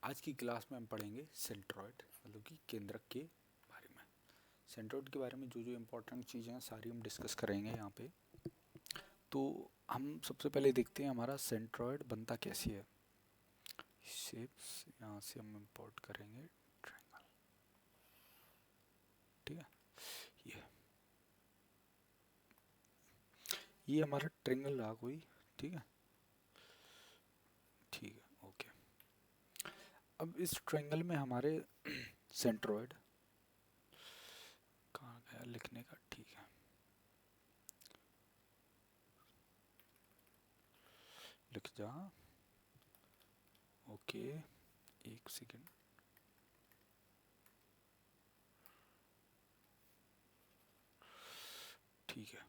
आज की क्लास में हम पढ़ेंगे सेंट्रॉइड मतलब कि केंद्रक के बारे में। सेंट्रॉइड के बारे में जो जो इम्पोर्टेंट चीज़ें हैं सारी हम डिस्कस करेंगे यहाँ पे। तो हम सबसे पहले देखते हैं हमारा सेंट्रॉइड बनता कैसे है। शेप्स यहाँ से हम इंपोर्ट करेंगे ट्रायंगल, ठीक है। ये ये हमारा ट्रायंगल रहा कोई, ठीक है, ठीक है, ओके। अब इस ट्रायंगल में हमारे सेंट्रॉइड कहाँ गया लिखने का, ठीक है, लिख जा, ओके, एक सेकेंड। ठीक है,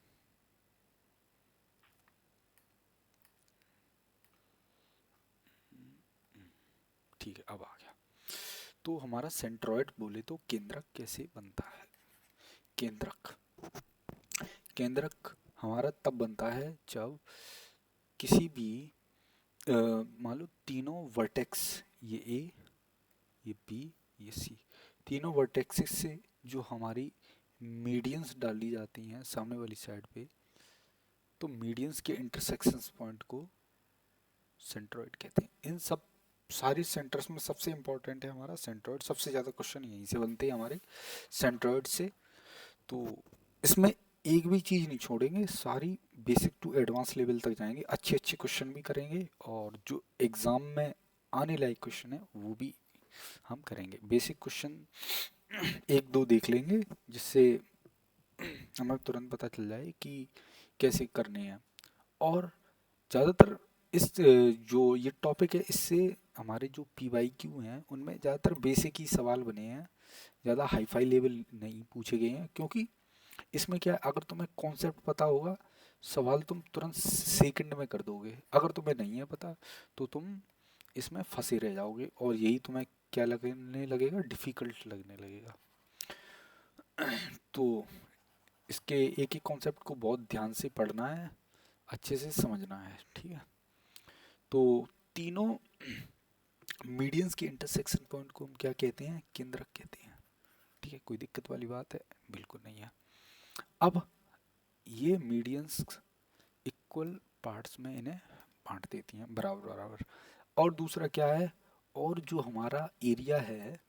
ठीक है, अब आ गया। तो हमारा सेंट्रॉइड बोले तो केंद्रक कैसे बनता है। केंद्रक केंद्रक हमारा तब बनता है जब किसी भी मान लो तीनों वर्टेक्स, ये ए, ये बी, ये सी, तीनों वर्टेक्सेस से जो हमारी मीडियंस डाली जाती हैं सामने वाली साइड पे, तो मीडियंस के इंटरसेक्शंस पॉइंट को सेंट्रॉइड कहते हैं। इन सब सारे सेंटर्स में सबसे इंपॉर्टेंट है हमारा सेंट्रॉइड। सबसे ज़्यादा क्वेश्चन यहीं से बनते हैं हमारे सेंट्रॉइड से। तो इसमें एक भी चीज़ नहीं छोड़ेंगे, सारी बेसिक टू एडवांस लेवल तक जाएंगे, अच्छे अच्छे क्वेश्चन भी करेंगे और जो एग्ज़ाम में आने लायक क्वेश्चन है वो भी हम करेंगे। बेसिक क्वेश्चन एक दो देख लेंगे जिससे हमें तुरंत पता चल जाए कि कैसे करने हैं। और ज़्यादातर इस जो ये टॉपिक है इससे हमारे जो PYQ हैं उनमें ज़्यादातर बेसिक ही सवाल बने हैं, ज़्यादा हाई फाई लेवल नहीं पूछे गए हैं। क्योंकि इसमें क्या है, अगर तुम्हें कॉन्सेप्ट पता होगा सवाल तुम तुरंत सेकंड में कर दोगे, अगर तुम्हें नहीं है पता तो तुम इसमें फंसे रह जाओगे और यही तुम्हें क्या लगने लगेगा, डिफ़िकल्ट लगने लगेगा। तो इसके एक एक कॉन्सेप्ट को बहुत ध्यान से पढ़ना है, अच्छे से समझना है, ठीक है। तो तीनों मीडियंस के इंटरसेक्शन पॉइंट को हम क्या कहते हैं, केंद्रक कहते हैं, ठीक है। कोई दिक्कत वाली बात है, बिल्कुल नहीं है। अब ये मीडियंस इक्वल पार्ट्स में इन्हें बांट देती हैं बराबर बराबर। और दूसरा क्या है, और जो हमारा एरिया है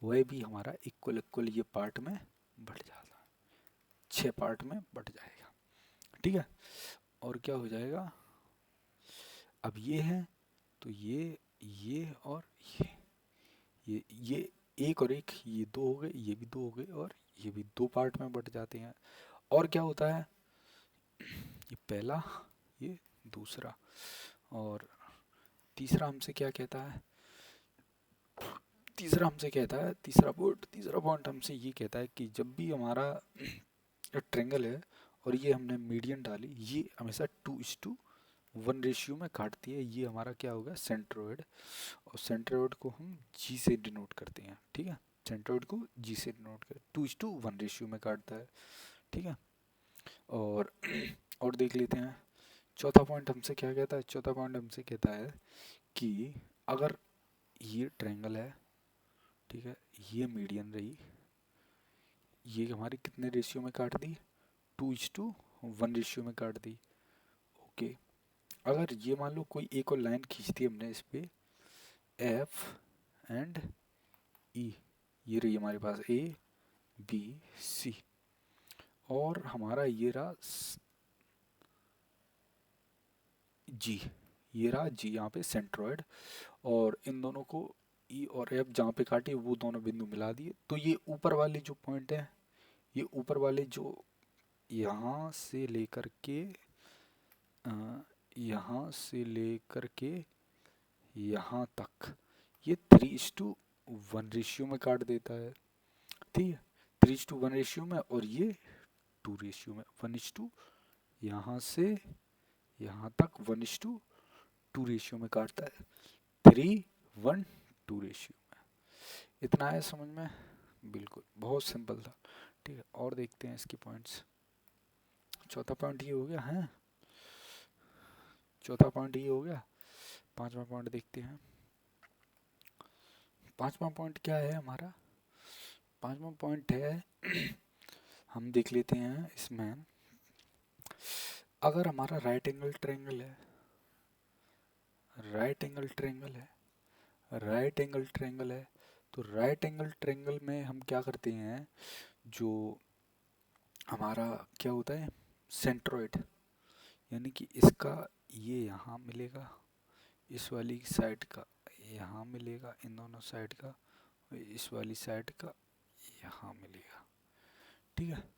वह भी हमारा इक्वल इक्वल ये पार्ट में बढ़ जाता है, 6 पार्ट में बढ़ जाएगा, ठीक है। और क्या हो जाएगा, अब ये है तो ये और ये एक और एक, ये दो हो गए, ये भी दो हो गए और ये भी 2 पार्ट में बट जाते हैं। और क्या होता है, ये पहला, ये दूसरा, और तीसरा हमसे क्या कहता है, तीसरा पॉइंट हमसे ये कहता है कि जब भी हमारा ट्रेंगल है और ये हमने मीडियन डाली, ये हमेशा 2:1 रेशियो में काटती है। ये हमारा क्या होगा, सेंट्रोइड। और सेंट्रोइड को हम जी से डिनोट करते हैं, ठीक है। सेंट्रोइड को जी से डिनोट कर 2:1 रेशियो में काटता है, ठीक है। और और देख लेते हैं चौथा पॉइंट हमसे क्या कहता है। चौथा पॉइंट हमसे कहता है कि अगर ये ट्रायंगल है, ठीक है, ये मीडियन रही, ये हमारी कितने रेशियो में काट दी, 2:1 रेशियो में काट दी, ओके। अगर ये मान लो कोई एक और लाइन खींच दी हमने इस पे, एफ एंड ई, ये रही हमारे पास ए बी सी, और हमारा ये रहा जी, ये रहा जी यहाँ पे सेंट्रॉइड। और इन दोनों को ई और एफ जहाँ पे काटे वो दोनों बिंदु मिला दिए, तो ये ऊपर वाले जो पॉइंट है, ये ऊपर वाले जो यहाँ से लेकर के यहाँ से लेकर के यहाँ तक, ये 3:1 रेशियो में काट देता है, ठीक है। 3:1 रेशियो में, और ये 2 रेशियो में, 1:2, यहाँ से यहाँ तक 1:2 रेशियो में काटता है, 3:1:2 रेशियो में। इतना है समझ में, बिल्कुल बहुत सिंपल था, ठीक है। और देखते हैं इसके पॉइंट्स। चौथा पॉइंट ये हो गया है, चौथा पॉइंट ये हो गया। पांचवा पॉइंट देखते हैं। पांचवा पॉइंट क्या है हमारा? पांचवा पॉइंट है हम देख लेते हैं इसमें, अगर हमारा राइट एंगल ट्रायंगल है, राइट एंगल ट्रायंगल है, राइट एंगल ट्रायंगल है, तो राइट एंगल ट्रायंगल में हम क्या करते हैं, जो हमारा क्या होता है सेंट्रोइड, यानी कि इसका ये यहाँ मिलेगा, इस वाली साइड का यहाँ मिलेगा, इन दोनों साइड का, इस वाली साइड का यहाँ मिलेगा, ठीक है।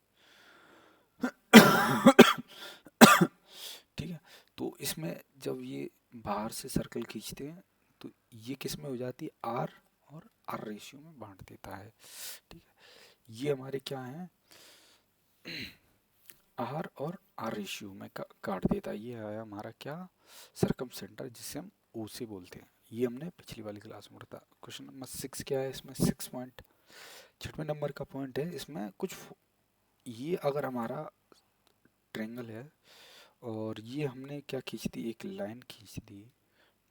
ठीक है, तो इसमें जब ये बाहर से सर्कल खींचते हैं तो ये किस में हो जाती है, आर और आर रेशियो में बांट देता है, ठीक है। ये हमारे क्या हैं, आर और आर रेशियो में काट देता है। ये आया हमारा क्या, सरकम सेंटर, जिसे हम ओ से बोलते हैं। ये हमने पिछली वाली क्लास में पढ़ा था। क्वेश्चन नंबर 6 क्या है इसमें, 6 पॉइंट, 6वें नंबर का पॉइंट है इसमें कुछ, ये अगर हमारा ट्रायंगल है और ये हमने क्या खींच दी, एक लाइन खींच दी,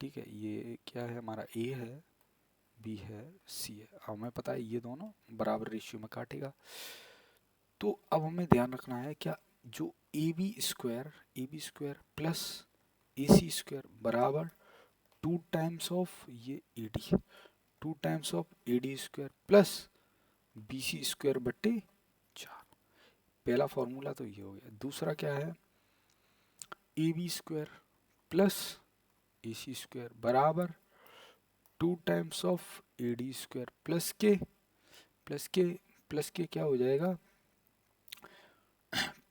ठीक है। ये क्या है हमारा, ए है, बी है, सी है, हमें पता है ये दोनों बराबर रेशियो में काटेगा। तो अब हमें ध्यान रखना है क्या, जो A B square plus A C square बराबर 2 टाइम्स ऑफ ये A D, 2 times of A D square plus B C square बट्टे 4। पहला फॉर्मूला तो ये हो गया। दूसरा क्या है, A B square plus A C square बराबर 2 times of A D square plus के, प्लस के, प्लस के क्या हो जाएगा,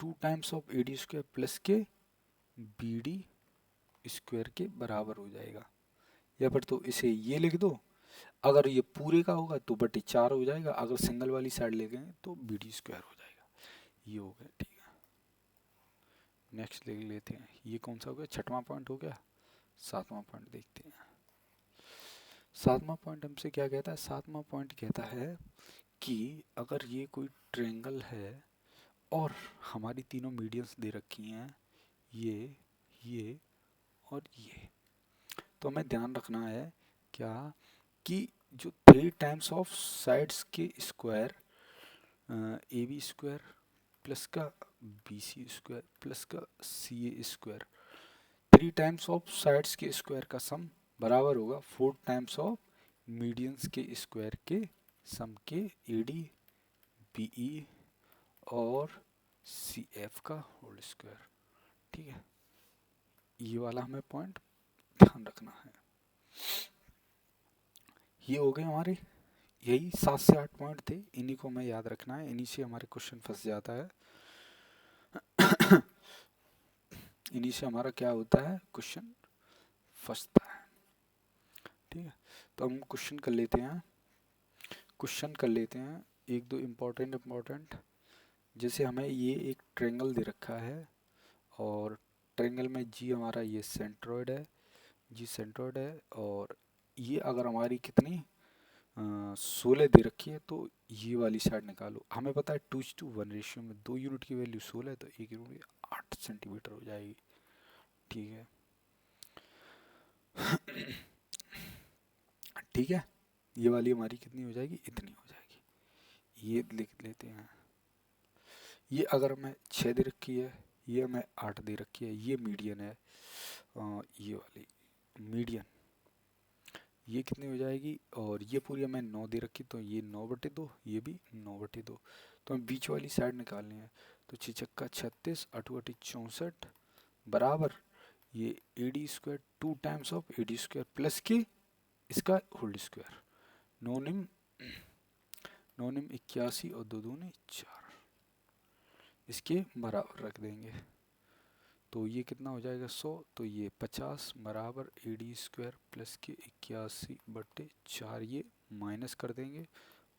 2 times of A D square plus के बी डी स्क्वायर के बराबर हो जाएगा। या फिर तो इसे ये लिख दो, अगर ये पूरे का होगा तो बटे 4 हो जाएगा, अगर सिंगल वाली साइड ले गए तो बी डी स्क्वायर हो जाएगा। ये हो गया, ठीक है। नेक्स्ट देख लेते हैं, ये कौन सा हो गया, 6वां पॉइंट हो गया। 7वां पॉइंट देखते हैं। 7वां पॉइंट हमसे क्या कहता है, 7वां पॉइंट कहता है कि अगर ये कोई ट्रायंगल है और हमारी तीनों मीडियंस दे रखी हैं, ये और ये, तो हमें ध्यान रखना है क्या, कि जो 3 टाइम्स ऑफ साइड्स के square, A B square plus का बी सी स्क्वायर प्लस का C A square, 3 times of sides के स्क्वायर का सम बराबर होगा 4 टाइम्स ऑफ मीडियंस के स्क्वायर के सम के, ए डी बी ई और सी एफ का होल स्क्वायर, ठीक है। ये वाला हमें पॉइंट ध्यान रखना है। ये हो गए हमारे, यही 7 से 8 पॉइंट थे, इन्हीं को हमें याद रखना है, इन्हीं से हमारे क्वेश्चन फंस जाता है। इन्हीं से हमारा क्या होता है, क्वेश्चन फंसता है, ठीक है। तो हम क्वेश्चन कर लेते हैं, एक दो इम्पोर्टेंट। जैसे हमें ये एक ट्रायंगल दे रखा है और ट्रायंगल में जी हमारा ये सेंट्रोइड है, जी सेंट्रोइड है, और ये अगर हमारी कितनी 16 दे रखी है, तो ये वाली साइड निकालो। हमें पता है 2:1 रेशियो में 2 यूनिट की वैल्यू 16 है, तो 1 यूनिट 8 सेंटीमीटर हो जाएगी, ठीक है। ठीक है, ये वाली हमारी कितनी हो जाएगी, इतनी हो जाएगी। ये लिख लेते हैं, ये अगर हमें 6 दे रखी है, ये हमें 8 दे रखी है, ये मीडियन है, ये वाली मीडियन, ये कितनी हो जाएगी, और ये पूरी हमें 9 दे रखी, तो ये 9/2, ये भी 9/2, तो हमें बीच वाली साइड निकालनी है। तो 6 छक्का 36, 8 8 64 बराबर ये A D square 2 times of A D square plus के इसका होल स्क्वायर, नौ निम 81 और 2 दूनी 4, इसके बराबर रख देंगे। तो ये कितना हो जाएगा 100, तो ये 50 बराबर ए डी स्क्वायर प्लस के 81/4, ये माइनस कर देंगे,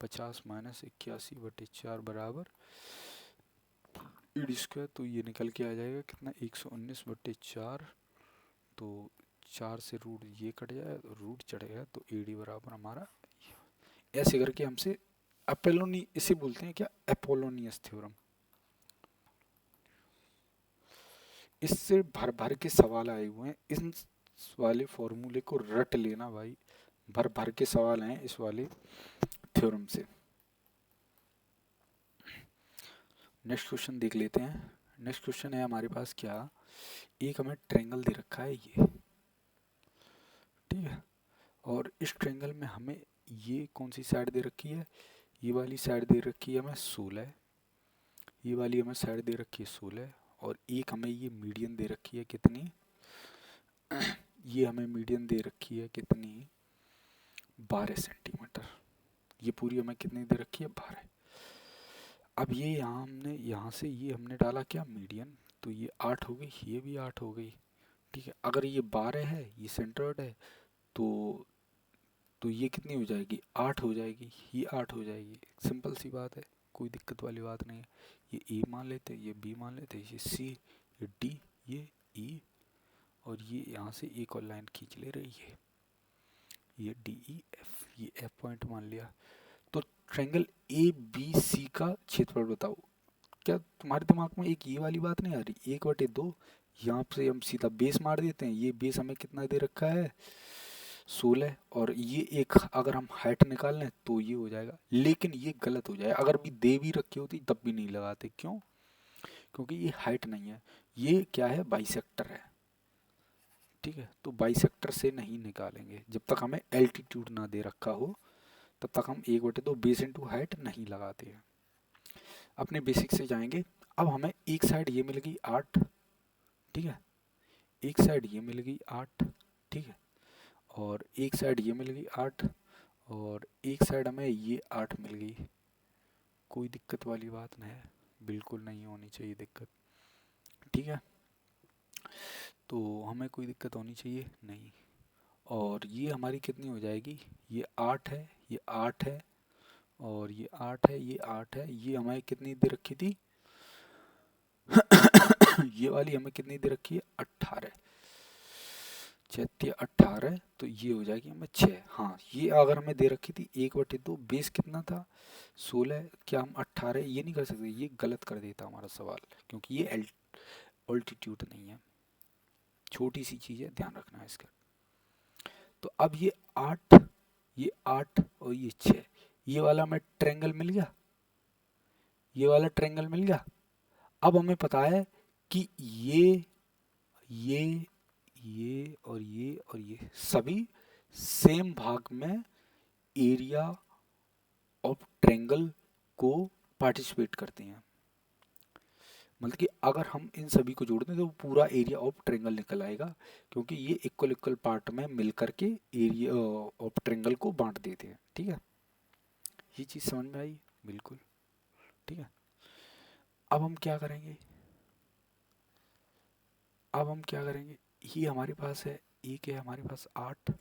50 माइनस 81/4 बराबर ए डी स्क्वायर, तो ये निकल के आ जाएगा कितना 119/4, तो 4 से रूट ये कट जाए, रूट चढ़ेगा, तो ए डी बराबर हमारा, ऐसे करके हमसे अपोलोनी, इसे बोलते हैं क्या, अपोलोनियस थ्योरम। इससे भर भर के सवाल आए हुए हैं, इस वाले फॉर्मूले को रट लेना भाई, भर भर के सवाल हैं इस वाले थ्योरम से। नेक्स्ट क्वेश्चन देख लेते हैं। नेक्स्ट क्वेश्चन है हमारे पास क्या, एक हमें ट्रायंगल दे रखा है ये, ठीक है, और इस ट्रायंगल में हमें ये कौन सी साइड दे रखी है, ये वाली साइड दे रखी है हमें 16, ये वाली हमें साइड दे रखी है 16, और एक हमें ये मीडियन दे रखी है कितनी, ये हमें मीडियन दे रखी है कितनी, 12 सेंटीमीटर। ये पूरी हमें कितनी दे रखी है, 12। अब ये यहाँ हमने यहाँ से ये हमने डाला क्या, मीडियन, तो ये 8 हो गई, ये भी 8 हो गई, ठीक है। अगर ये 12 है, ये सेंटर्ड है, तो ये कितनी हो जाएगी, 8 हो जाएगी, ये 8 हो जाएगी। सिंपल सी बात है, कोई दिक्कत वाली बात नहीं है। ये ए मान लेते, ये बी मान लेते, ये सी, ये डी, ये ई, और ये यहाँ से एक और लाइन खींच ले रही है, ये डी ई एफ, ये एफ पॉइंट मान लिया। तो ट्रायंगल ए बी सी का क्षेत्रफल बताओ। क्या तुम्हारे दिमाग में एक ये वाली बात नहीं आ रही, 1/2, यहाँ से हम सीधा बेस मार देते हैं, ये बेस हमें कितना दे रखा है, 16, और ये एक अगर हम हाइट निकाल लें तो ये हो जाएगा। लेकिन ये गलत हो जाए, अगर भी दे भी रखी होती तब भी नहीं लगाते, क्यों, क्योंकि ये हाइट नहीं है, ये क्या है, बाइसेक्टर है, ठीक है। तो बाइसेक्टर से नहीं निकालेंगे, जब तक हमें एल्टीट्यूड ना दे रखा हो तब तक हम 1/2 बेस इंटू हाइट नहीं लगाते हैं। अपने बेसिक से जाएंगे। अब हमें एक साइड ये मिल गई 8, ठीक है, एक साइड ये मिल गई 8, ठीक है, और एक साइड ये मिल गई 8, और एक साइड हमें ये 8 मिल गई। कोई दिक्कत वाली बात नहीं है, बिल्कुल नहीं होनी चाहिए दिक्कत, ठीक है। तो हमें कोई दिक्कत होनी चाहिए नहीं। और ये हमारी कितनी हो जाएगी, ये 8 है, ये 8 है, और ये 8 है, ये 8 है, ये हमें कितनी दे रखी थी ये वाली हमें कितनी दे रखी है, 18, 18, तो ये हो जाएगी हमें 6। हाँ, ये अगर हमें दे रखी थी 1/2, बेस कितना था 16, क्या हम 18 ये नहीं कर सकते, ये गलत कर देता हमारा सवाल, क्योंकि ये ऑल्टीट्यूड नहीं है, छोटी सी चीज़ है, ध्यान रखना है इसका। तो अब ये 8, ये 8 और ये 6, ये वाला हमें ट्रायंगल मिल गया, ये वाला ट्रायंगल मिल गया। अब हमें पता है कि ये और ये सभी सेम भाग में एरिया ऑफ ट्रायंगल को पार्टिसिपेट करते हैं। मतलब कि अगर हम इन सभी को जोड़ दें तो पूरा एरिया ऑफ ट्रायंगल निकल आएगा, क्योंकि ये इक्वल इक्वल पार्ट में मिल करके एरिया ऑफ ट्रायंगल को बांट देते हैं, ठीक है। ये चीज़ समझ में आई, बिल्कुल, ठीक है। अब हम क्या करेंगे, ये हमारे पास है, एक है हमारे पास 8,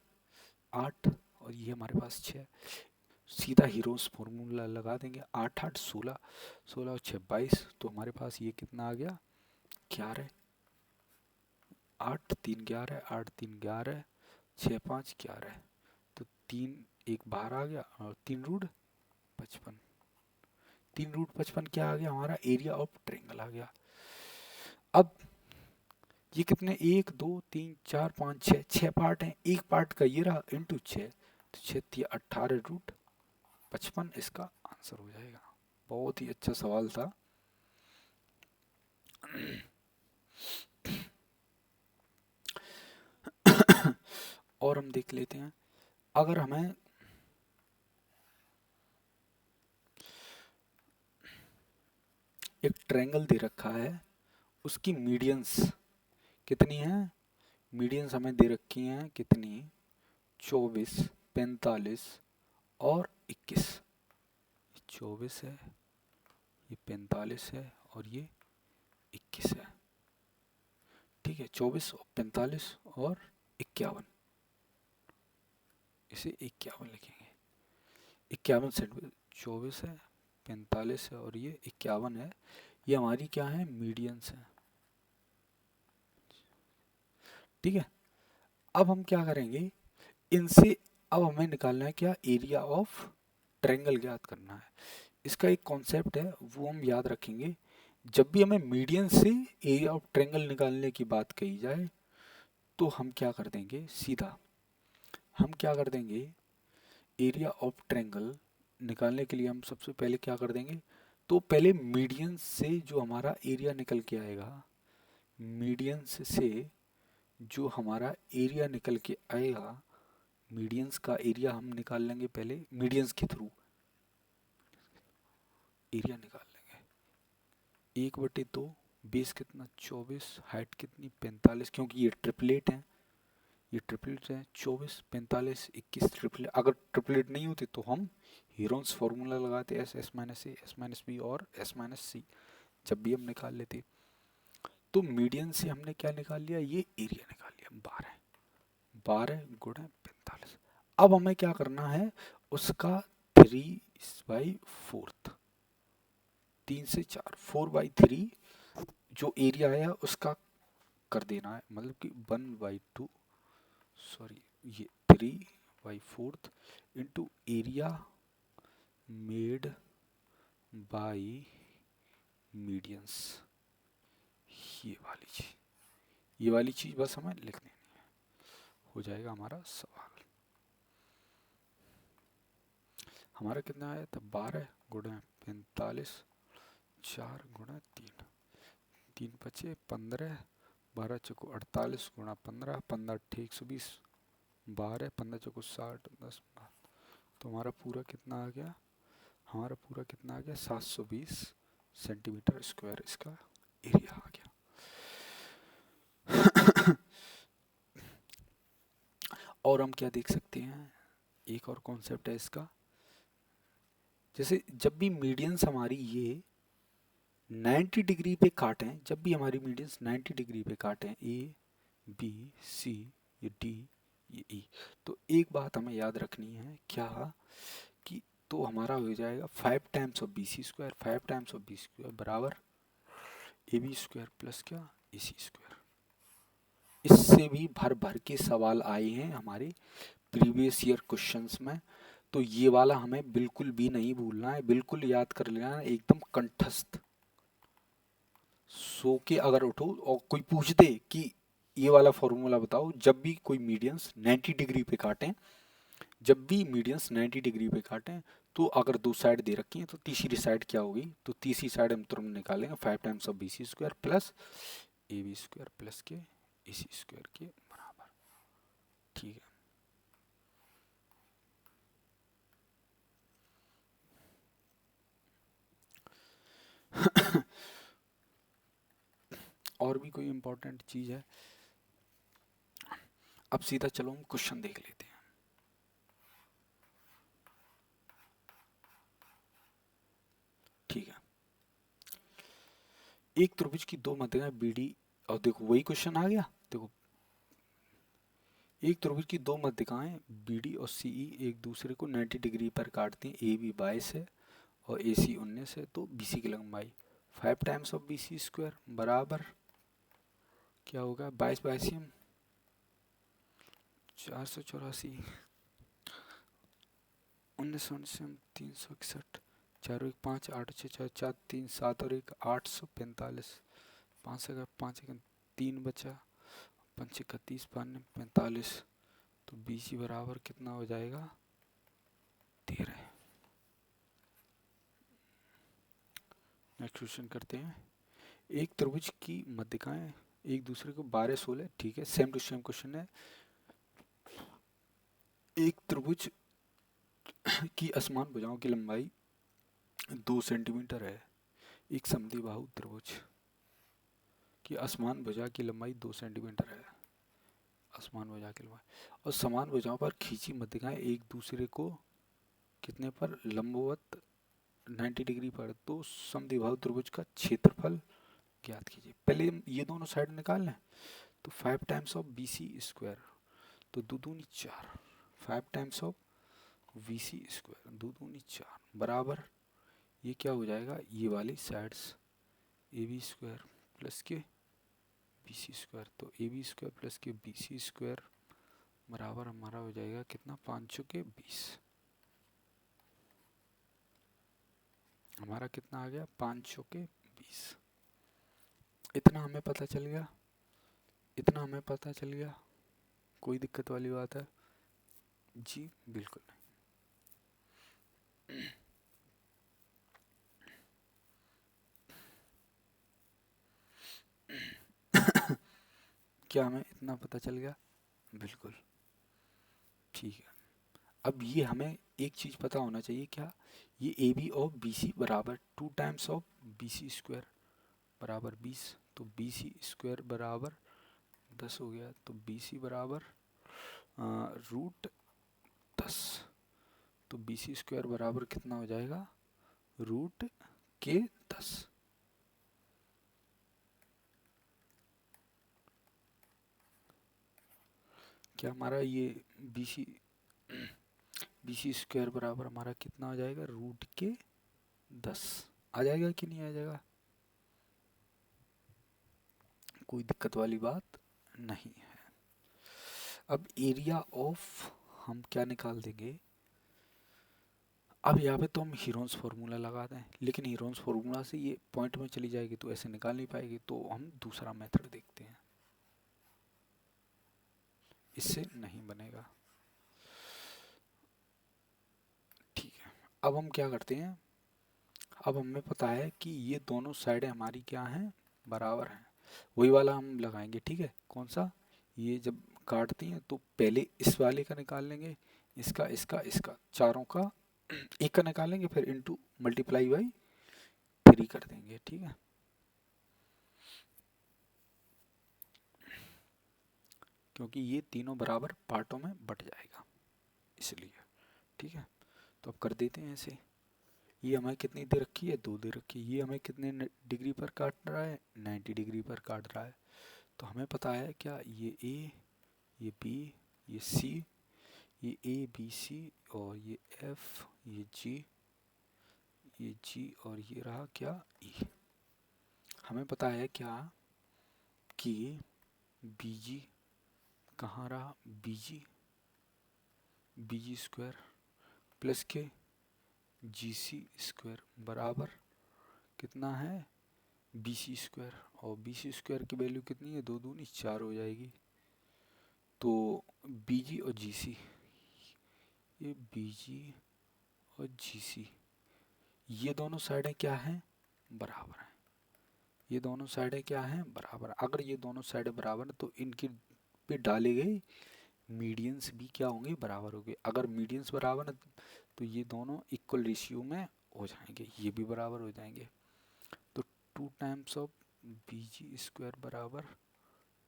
और ये हमारे पास 6। सीधा हीरोस फॉर्मूला लगा देंगे, 8 8 16, 16 और 6 22, तो हमारे पास ये कितना आ गया, 11, 8 3 11, 8 3 11, 6 5 11, तो 3 एक बाहर आ गया, और 3√55, 3√55 क्या आ गया, हमारा एरिया ऑफ ट्रायंगल आ गया। अब ये कितने, 1 2 3 4 5 6, 6 पार्ट हैं, एक पार्ट का ये रहा इंटू 6, तो 6 18√55 इसका आंसर हो जाएगा। बहुत ही अच्छा सवाल था। और हम देख लेते हैं, अगर हमें एक ट्रायंगल दे रखा है, उसकी मीडियंस कितनी है, मीडियंस हमें दे रखी हैं कितनी, 24 45 और 21, 24 है, ये 45 है, और ये 21 है, ठीक है। 24 45 और 51, इसे 51 लिखेंगे, 51 सेंटीमीटर, 24 है, 45 है, और ये 51 है, ये हमारी क्या है, मीडियंस है, ठीक है। अब हम क्या करेंगे इनसे, अब हमें निकालना है क्या, एरिया ऑफ ट्रायंगल ज्ञात करना है। इसका एक कॉन्सेप्ट है वो हम याद रखेंगे, जब भी हमें मीडियन से एरिया ऑफ ट्रायंगल निकालने की बात कही जाए तो हम क्या कर देंगे, सीधा हम क्या कर देंगे, एरिया ऑफ ट्रायंगल निकालने के लिए हम सबसे पहले क्या कर देंगे, तो पहले मीडियन से जो हमारा एरिया निकल के आएगा, मीडियन से जो हमारा एरिया निकल के आएगा, मीडियंस का एरिया हम निकाल लेंगे पहले, मीडियंस के थ्रू एरिया निकाल लेंगे। 1/2, बेस कितना 24, हाइट कितनी 45, क्योंकि ये ट्रिपलेट है, ये ट्रिपलेट है 24 45 21 ट्रिपलेट। अगर ट्रिपलेट नहीं होते तो हम हीरोन्स फार्मूला लगाते, S S minus A S minus B और एस माइनस सी, जब भी हम निकाल लेते। तो मीडियन से हमने क्या निकाल लिया, ये एरिया निकाल लिया 12, 12 गुणा 45। अब हमें क्या करना है, उसका 3/4, 3 से 4, 4/3 जो एरिया आया उसका कर देना है, मतलब कि 1/2, सॉरी ये 3/4 into area made by medians, ये वाली चीज बस हमें लिख देनी है, हो जाएगा हमारा सवाल। हमारा कितना आया था, 12 गुणा 45, 4 गुणा 3, 3 बचे 15, 12 चौको 48 गुणा 15, 15 ठीक 120, 12 15 चौको 60, 10 तो हमारा पूरा कितना आ गया, हमारा पूरा कितना आ गया 720 सेंटीमीटर स्क्वायर इसका एरिया आ गया। और हम क्या देख सकते हैं, एक और कॉन्सेप्ट है इसका, जैसे जब भी मीडियंस हमारी ये 90 डिग्री पे काटें, जब भी हमारी मीडियंस 90 डिग्री पे काटें, ए बी सी ये डी ये ई, तो एक बात हमें याद रखनी है क्या, कि तो हमारा हो जाएगा 5 times of B C square, 5 times of B square बराबर ए बी स्क्वायर प्लस क्या ए सी स्क्वायर। इससे भी भर भर के सवाल आए हैं हमारे प्रीवियस ईयर क्वेश्चंस में, तो ये वाला हमें बिल्कुल भी नहीं भूलना है, बिल्कुल याद कर लेना है एकदम कंठस्थ। सो के अगर उठो और कोई पूछ दे कि ये वाला फॉर्मूला बताओ, जब भी कोई मीडियंस 90 डिग्री पे काटें, जब भी मीडियंस 90 डिग्री पे काटें, तो अगर दो साइड दे रखी हैं तो तीसरी साइड क्या होगी, तो तीसरी साइड हम तुरंत निकालेंगे 5 times of B C square plus A B square plus के ए सी स्क्वायर के बराबर, ठीक है। और भी कोई इंपॉर्टेंट चीज है, अब सीधा चलो हम क्वेश्चन देख लेते हैं। ठीक है, एक त्रिभुज की दो मध्यरेखाएं बीडी, और देखो वही क्वेश्चन आ गया, देखो एक त्रिभुज की दो मध्यरेखाएं बीडी और सीई एक दूसरे को 90 डिग्री पर काटती हैं, ए बी 22 है और ए सी 19 है, तो बी सी की लंबाई 5 times of B C square बराबर क्या होगा, 22 22 484, 19 361, 4 1 5 8 6 4 4 3 7 और 1 845, 5 से 5 3 बचा, 5 31 45, तो बी सी बराबर कितना हो जाएगा 13। नेक्स्ट क्वेश्चन करते हैं, एक त्रिभुज की मध्यिकाएं एक दूसरे को 12 16, ठीक है सेम टू सेम क्वेश्चन है। एक त्रिभुज की असमान भुजाओं की लंबाई 2 सेंटीमीटर है, एक समद्विबाहु त्रिभुज की असमान भुजा की लंबाई 2 सेंटीमीटर है, असमान भुजा की लंबाई, और समान भुजाओं पर खींची मध्यिकाएं एक दूसरे को कितने पर लंबवत 90 डिग्री पर, तो समद्विबाहु त्रिभुज का क्षेत्रफल ज्ञात कीजिए। पहले ये दोनों साइड निकाल लें, तो 5 times of B C square, तो दो दूनी 4, 5 times of V C square, दो दूनी 4 बराबर, ये क्या हो जाएगा, ये वाली sides A B square plus के बी सी स्क्वायर, तो ए बी स्क्वायर प्लस के बी सी स्क्वायर बराबर हमारा हो जाएगा कितना 5 चौके 20, हमारा कितना आ गया 5 चौके 20। इतना हमें पता चल गया, इतना हमें पता चल गया, कोई दिक्कत वाली बात है। जी बिल्कुल नहीं। क्या हमें इतना पता चल गया? बिल्कुल ठीक है। अब ये हमें एक चीज़ पता होना चाहिए, क्या? ये A B of B C बराबर 2 times of B C square बराबर 20, तो बी सी स्क्वायर बराबर 10 हो गया, तो बी सी बराबर रूट 10। तो बी सी स्क्वायर बराबर कितना हो जाएगा? रूट के 10। क्या हमारा ये बी सी स्क्वायर बराबर हमारा कितना आ जाएगा? रूट के 10 आ जाएगा कि नहीं आ जाएगा? कोई दिक्कत वाली बात नहीं है। अब एरिया ऑफ हम क्या निकाल देंगे? अब यहाँ पे तो हम हीरोन्स फार्मूला लगा दें, लेकिन हीरोन्स फार्मूला से ये पॉइंट में चली जाएगी तो ऐसे निकाल नहीं पाएगी, तो हम दूसरा मेथड देखते हैं, इससे नहीं बनेगा। ठीक है, अब हम क्या करते हैं? अब हमें पता है कि ये दोनों साइडें हमारी क्या हैं? बराबर हैं। वही वाला हम लगाएंगे, ठीक है। कौन सा? ये जब काटती हैं तो पहले इस वाले का निकाल लेंगे, इसका इसका इसका चारों का एक का निकालेंगे, फिर इनटू मल्टीप्लाई बाई 3 कर देंगे, ठीक है। क्योंकि ये तीनों बराबर पार्टों में बट जाएगा इसलिए, ठीक है। तो अब कर देते हैं ऐसे। ये हमें कितनी दे रखी है? 2 दे रखी है। ये हमें कितने डिग्री पर काट रहा है? 90 डिग्री पर काट रहा है। तो हमें पता है क्या? ये ए, ये बी, ये सी, ये ए बी सी, और ये एफ, ये जी, और ये रहा क्या? ई। हमें पता है क्या कि बी जी कहाँ रहा? बी जी स्क्वायर प्लस के जी सी स्क्वायर बराबर कितना है? B C square. और बी सी स्क्वायर की वैल्यू कितनी है? 2 दूनी 4 हो जाएगी। तो बी जी और जी सी, ये बी जी और जी सी, ये दोनों साइडें क्या हैं? बराबर हैं। ये दोनों साइडें क्या हैं? बराबर। अगर ये दोनों साइडें बराबर हैं तो इनकी पे डाले गए मीडियंस भी क्या होंगे? बराबर होंगे। अगर मीडियंस बराबर हैं तो ये दोनों इक्वल रेशियो में हो जाएंगे, ये भी बराबर हो जाएंगे। तो 2 times of B G square बराबर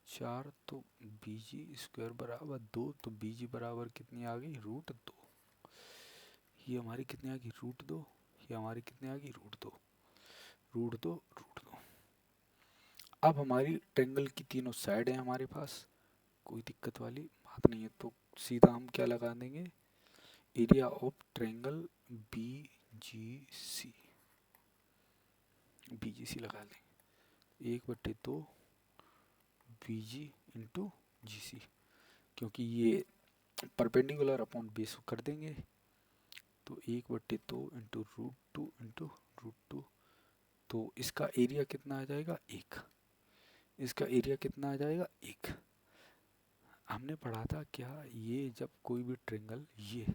4, तो बी जी स्क्वायर बराबर 2, तो बी जी बराबर कितनी आ गई? रूट 2। ये हमारी कितनी आ गई? रूट 2। ये हमारी कितनी आ गई? रूट दो। अब हमारी ट्रेंगल की तीनों साइड है हमारे पास, कोई दिक्कत वाली बात नहीं है। तो सीधा हम क्या लगा देंगे? Area of triangle B G C, B G C लगा देंगे 1/2 बी जी इंटू जी सी, क्योंकि ये परपेंडिकुलर अपॉन बेस कर देंगे। तो 1/2 इंटू रूट 2 इंटू रूट 2, तो इसका एरिया कितना आ जाएगा? 1। इसका एरिया कितना आ जाएगा? 1। हमने पढ़ा था क्या? ये जब कोई भी ट्रेंगल ये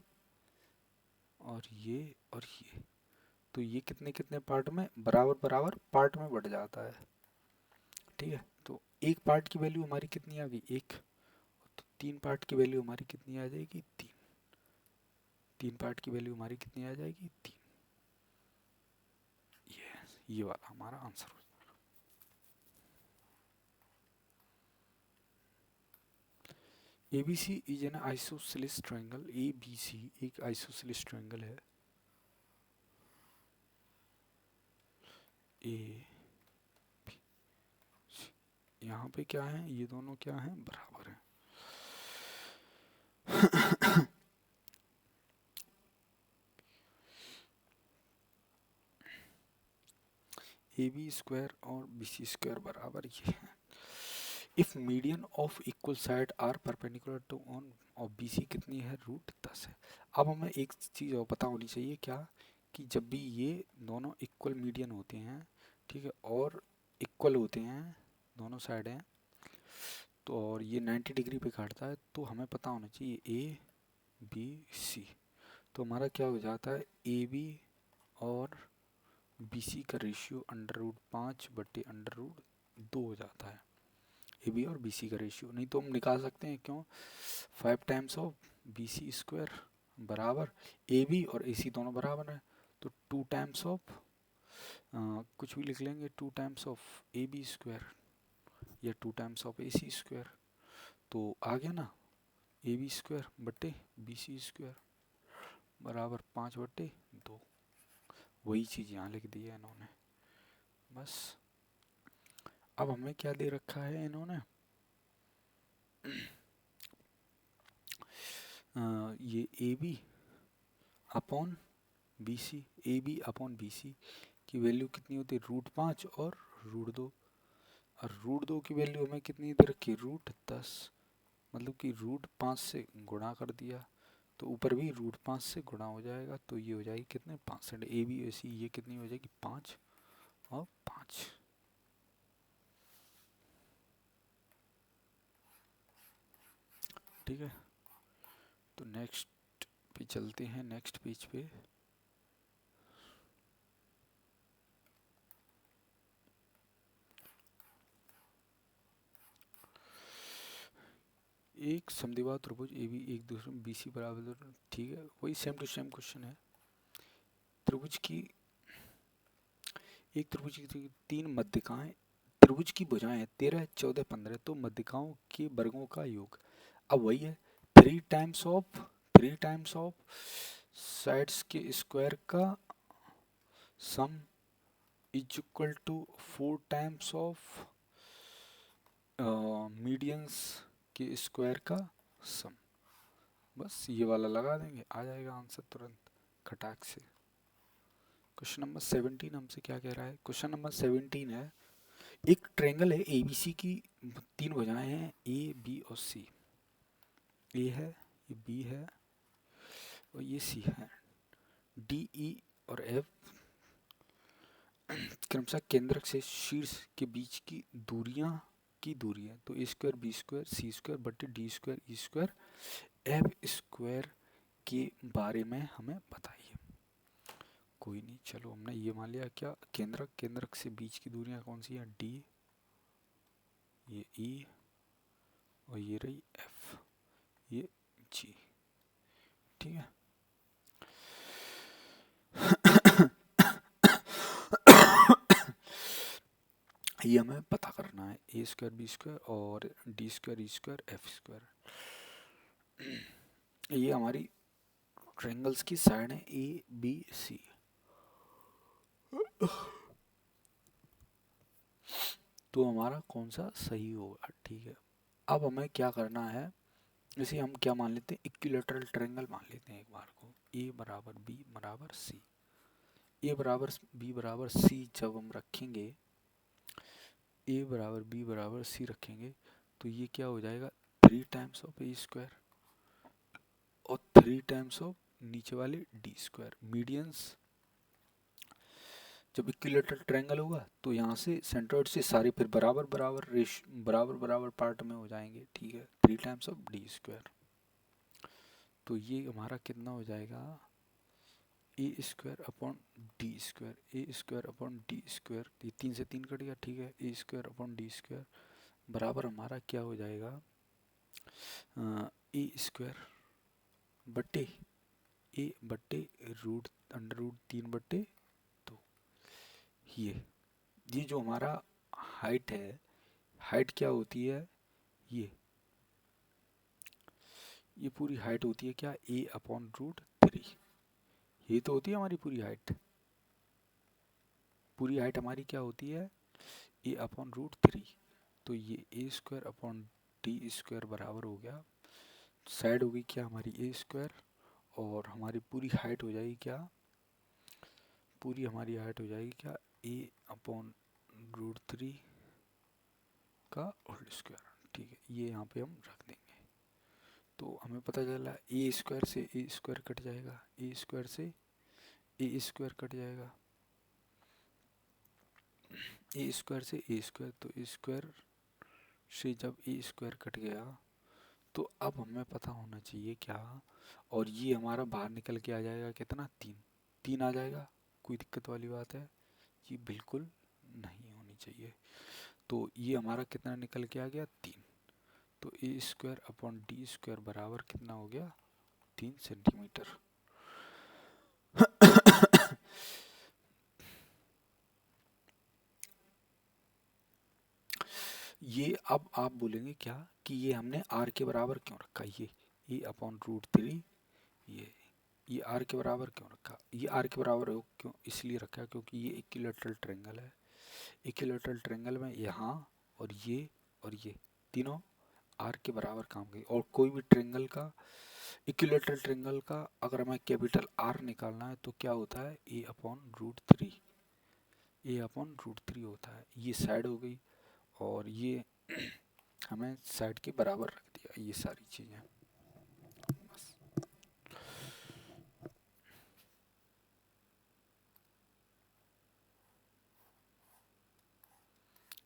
और ये, तो ये कितने कितने पार्ट में? बराबर बराबर पार्ट में बढ़ जाता है, ठीक है। तो एक पार्ट की वैल्यू हमारी कितनी आ गई? 1। तो 3 पार्ट की वैल्यू हमारी कितनी आ जाएगी? 3। 3 पार्ट की वैल्यू हमारी कितनी आ जाएगी? 3। ये वाला हमारा आंसर हो। ABC is an isosceles triangle. ABC एक आइसोसेलेस ट्रायंगल है। ए यहाँ पे क्या है? ये दोनों क्या हैं? बराबर हैं। ए बी स्क्वायर और बी सी स्क्वायर बराबर ये है। If median of equal side are perpendicular to on, और बी सी कितनी है? रूट 10 है। अब हमें एक चीज़ और पता होनी चाहिए, क्या? कि जब भी ये दोनों इक्वल मीडियन होते हैं, ठीक है, और इक्वल होते हैं दोनों साइडें, तो और ये 90 डिग्री पे काटता है, तो हमें पता होना चाहिए ए बी सी। तो हमारा क्या हो जाता है, ए बी और बी सी का रेशियो √5/√2 हो जाता है। ए बी और बी सी का रेशियो, नहीं तो हम निकाल सकते हैं, क्यों, 5 times of B C square बराबर ए बी और ए सी दोनों बराबर है, तो 2 टाइम्स ऑफ कुछ भी लिख लेंगे, 2 times of A B square या 2 times of A C square. तो आ गया ना, ए बी स्क्वायर बटे बी सी स्क्वायर बराबर 5/2। वही चीज़ यहाँ लिख दी है इन्होंने बस। अब हमें क्या दे रखा है इन्होंने, ये A B upon B C, A B upon B C की वैल्यू कितनी होती है, √5 और √2, और √2 की वैल्यू हमें कितनी दे रखी है, √10, मतलब कि √5 से गुणा कर दिया तो ऊपर भी √5 से गुणा हो जाएगा, तो ये हो जाएगी कितने, 5 ए बी ए सी, ये कितनी हो जाएगी, 5 और 5। ठीक है, तो नेक्स्ट पे चलते हैं, नेक्स्ट पेज पे। एक समद्विबाहु त्रिभुज ए बी एक दूसरे बी सी बराबर, ठीक है, वही सेम टू सेम क्वेश्चन है। त्रिभुज की, एक त्रिभुज की 3 मध्यिकाएं, त्रिभुज की भुजाएं 13, 14, 15, तो मध्यिकाओं के वर्गों का योग। अब वही है, 3 टाइम्स ऑफ साइड्स के स्क्वायर का sum is equal to 4 times of medians के स्क्वायर का सम। बस ये वाला लगा देंगे, आ जाएगा आंसर तुरंत खटाक से। क्वेश्चन नंबर 17 हमसे क्या कह रहा है, क्वेश्चन नंबर 17 है, एक ट्रायंगल है एबीसी की 3 भुजाएं हैं ए बी और सी। ए है, ये बी है और ये सी है। डी ई और एफ क्रमशः केंद्रक से शीर्ष के बीच की दूरी है। तो ए स्क्वायर बी स्क्वायर सी स्क्वायर बटे D square E square F square के बारे में हमें बताइए। कोई नहीं, चलो हमने ये मान लिया, क्या केंद्रक से बीच की दूरियां कौन सी हैं, डी, ये ई और ये रही एफ, ये जी। ठीक है, ये हमें पता करना है, ए स्क्वायर बी स्क्वायर और D square E square F square. ये हमारी ट्रायंगल्स की साइड है ए बी सी। तो हमारा कौन सा सही होगा, ठीक है। अब हमें क्या करना है, इसे हम क्या मान लेते हैं, इक्विलैटरल ट्रायंगल मान लेते हैं एक बार को। ए बराबर बी बराबर सी, ए बराबर बी बराबर सी जब हम रखेंगे, ए बराबर बी बराबर सी रखेंगे, तो ये क्या हो जाएगा, 3 टाइम्स ऑफ ए स्क्वायर और 3 टाइम्स ऑफ नीचे वाले डी स्क्वायर। मीडियंस जब इक्विलैटरल ट्रायंगल होगा तो यहाँ से सेंट्रॉइड से सारे फिर बराबर बराबर पार्ट में हो जाएंगे, ठीक है, 3 टाइम्स ऑफ डी स्क्वायर। तो ये हमारा कितना हो जाएगा, ए स्क्वायर अपॉन डी स्क्वायर, ए स्क्वायर अपॉन डी स्क्वायर, ये 3 से 3 कट गया, ठीक है, ए स्क्वायर अपॉन डी स्क्वायर बराबर हमारा क्या हो जाएगा, ए स्क्वायर बटे ए बटे √3/2। ये जो हमारा हाइट है, हाइट क्या होती है, ये पूरी हाइट होती है क्या, ए अपॉन √3। ये तो होती है हमारी पूरी हाइट, पूरी हाइट हमारी क्या होती है, ए अपॉन √3। तो ये ए स्क्वायर अपॉन डी स्क्वायर बराबर हो गया, साइड होगी क्या हमारी ए स्क्वायर, और हमारी पूरी हाइट हो जाएगी क्या, पूरी हमारी हाइट हो जाएगी क्या, ए अपॉन √3 का होल स्क्वायर। ठीक है, ये यहाँ पे हम रख देंगे। तो हमें पता चला ए स्क्वायर से ए स्क्वायर कट जाएगा, ए स्क्वायर से ए स्क्वायर कट जाएगा, ए स्क्वायर से ए स्क्वायर, तो ए स्क्वायर से जब ए स्क्वायर कट गया तो अब हमें पता होना चाहिए क्या, और ये हमारा बाहर निकल के आ जाएगा कितना, 3। 3 आ जाएगा, कोई दिक्कत वाली बात है? ये बिल्कुल नहीं होनी चाहिए। तो ये हमारा कितना निकल के आ गया, 3। तो ए स्क्वायर अपॉन डी स्क्वायर बराबर कितना हो गया, 3 सेंटीमीटर। ये अब आप बोलेंगे क्या कि ये हमने आर के बराबर क्यों रखा, ये अपॉन √3, ये ये आर के बराबर क्यों रखा? ये आर के बराबर क्यों इसलिए रखा क्योंकि ये इक्विलैटरल ट्रायंगल है। इक्विलैटरल ट्रायंगल में यहाँ और ये तीनों आर के बराबर काम करें। और कोई भी ट्रायंगल का, इक्विलैटरल ट्रायंगल का अगर हमें कैपिटल आर निकालना है तो क्या होता है, a/√3, a/√3 होता है। ये साइड हो गई, और ये हमें साइड के बराबर रख दिया, ये सारी चीज़ें बस।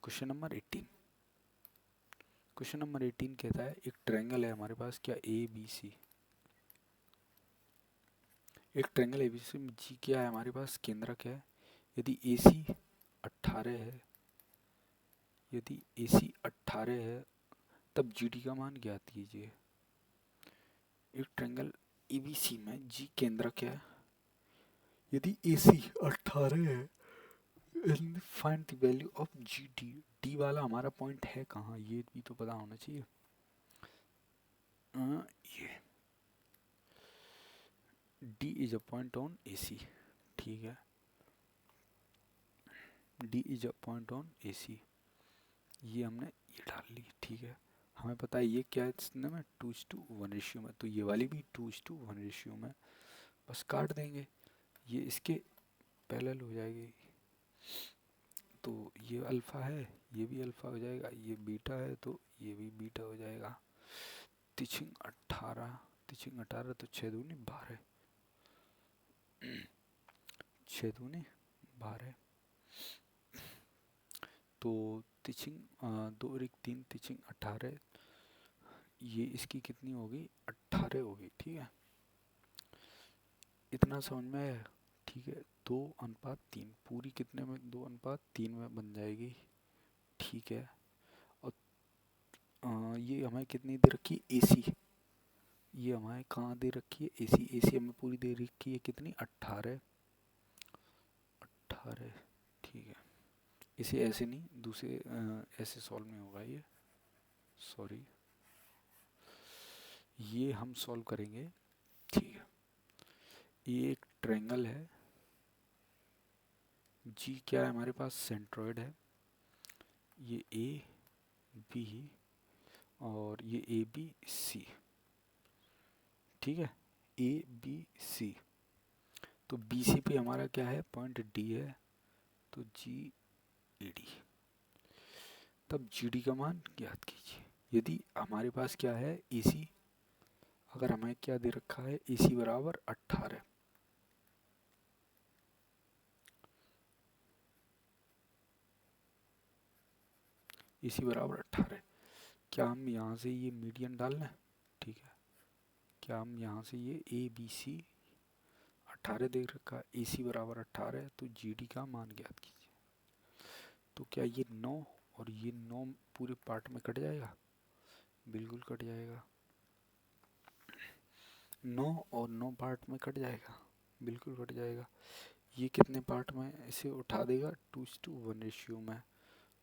Question number 18। क्वेश्चन नंबर 18 कहता है एक ट्रायंगल है हमारे पास, क्या ए बी सी, एक ट्रायंगल ए बी सी में जी क्या है हमारे पास, केंद्रक है। यदि ए सी 18 है, यदि ए सी 18 है तब जी डी का मान ज्ञात कीजिए। एक ट्रायंगल ए बी सी में जी केंद्रक है, यदि ए सी 18 है, find the value of G D. D वाला हमारा पॉइंट है कहाँ, ये भी तो पता होना चाहिए। ये D is a point on A C, ठीक है, D is a point on A C, ये हमने ये डाल ली, ठीक है। हमें पता है ये क्या है, इसमें में 2:1 रेशियो में, तो ये वाली भी 2:1 रेशियो में, बस काट देंगे, ये इसके पैरेलल हो जाएगी। तो ये अल्फा है, ये भी अल्फा हो जाएगा, ये बीटा है तो ये भी बीटा हो जाएगा। तिचिंग 18, तिचिंग 18 तो 6×2 = 12, 6×2 = 12, तो तिचिंग 2 और 1 3, तिचिंग 18, ये इसकी कितनी होगी, 18 होगी, ठीक है। इतना समझ में आया, ठीक है। 2:3 पूरी कितने में, 2:3 में बन जाएगी, ठीक है। और ये हमें कितनी दे रखी है, एसी, ये हमें कहाँ दे रखी है, एसी, एसी हमें पूरी दे रखी है कितनी, 18, 18, ठीक है। इसे ऐसे नहीं, दूसरे ऐसे सॉल्व नहीं होगा ये, सॉरी, ये हम सॉल्व करेंगे, ठीक है। ये एक ट्रायंगल है, जी क्या है हमारे पास, सेंट्रॉइड है, ये ए बी और ये ए बी सी, ठीक है, ए बी सी। तो बी सी पे हमारा क्या है, पॉइंट डी है, तो जी ई डी। तब जी डी का मान ज्ञात कीजिए। यदि हमारे पास क्या है, ए सी, अगर हमें क्या दे रखा है, ए सी बराबर 18, ए सी बराबर 18, क्या हम यहाँ से ये मीडियन डाल लें, ठीक है। क्या हम यहाँ से ये ए बी सी 18 दे रखा है, ए सी बराबर 18, तो जी डी का मान ज्ञात कीजिए। तो क्या ये 9 और ये 9 पूरे पार्ट में कट जाएगा, बिल्कुल कट जाएगा, 9 और 9 पार्ट में कट जाएगा, बिल्कुल कट जाएगा। ये कितने पार्ट में इसे उठा देगा, 2:1 रेशियो में,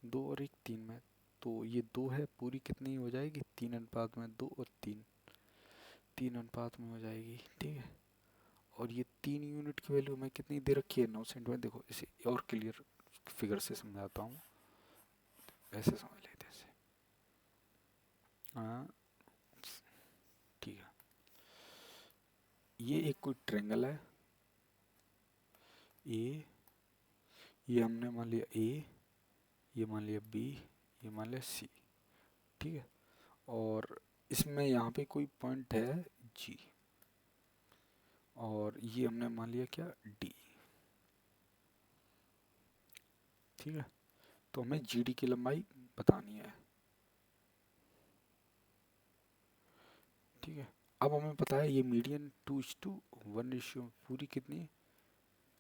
2 और 1 3 में, तो ये 2 है, पूरी कितनी हो जाएगी, 3 अनुपात में, 2 और 3, 3 अनुपात में हो जाएगी, ठीक है। और ये 3 यूनिट की वैल्यू में कितनी दे रखी है, 9 सेंटीमीटर। देखो इसे और क्लियर फिगर से समझाता हूँ, ऐसे समझ लेते हैं इसे, हाँ, ठीक है। ये एक कोई ट्रायंगल है, ए, ये हमने मान लिया ए, ये मान लिया बी, ये मान लिया सी, ठीक है। और इसमें यहाँ पे कोई पॉइंट है जी, और ये हमने मान लिया क्या, डी, ठीक है। तो हमें जी डी की लंबाई बतानी है। अब हमें पता है ये मीडियन 2:1 रेशियो पूरी कितनी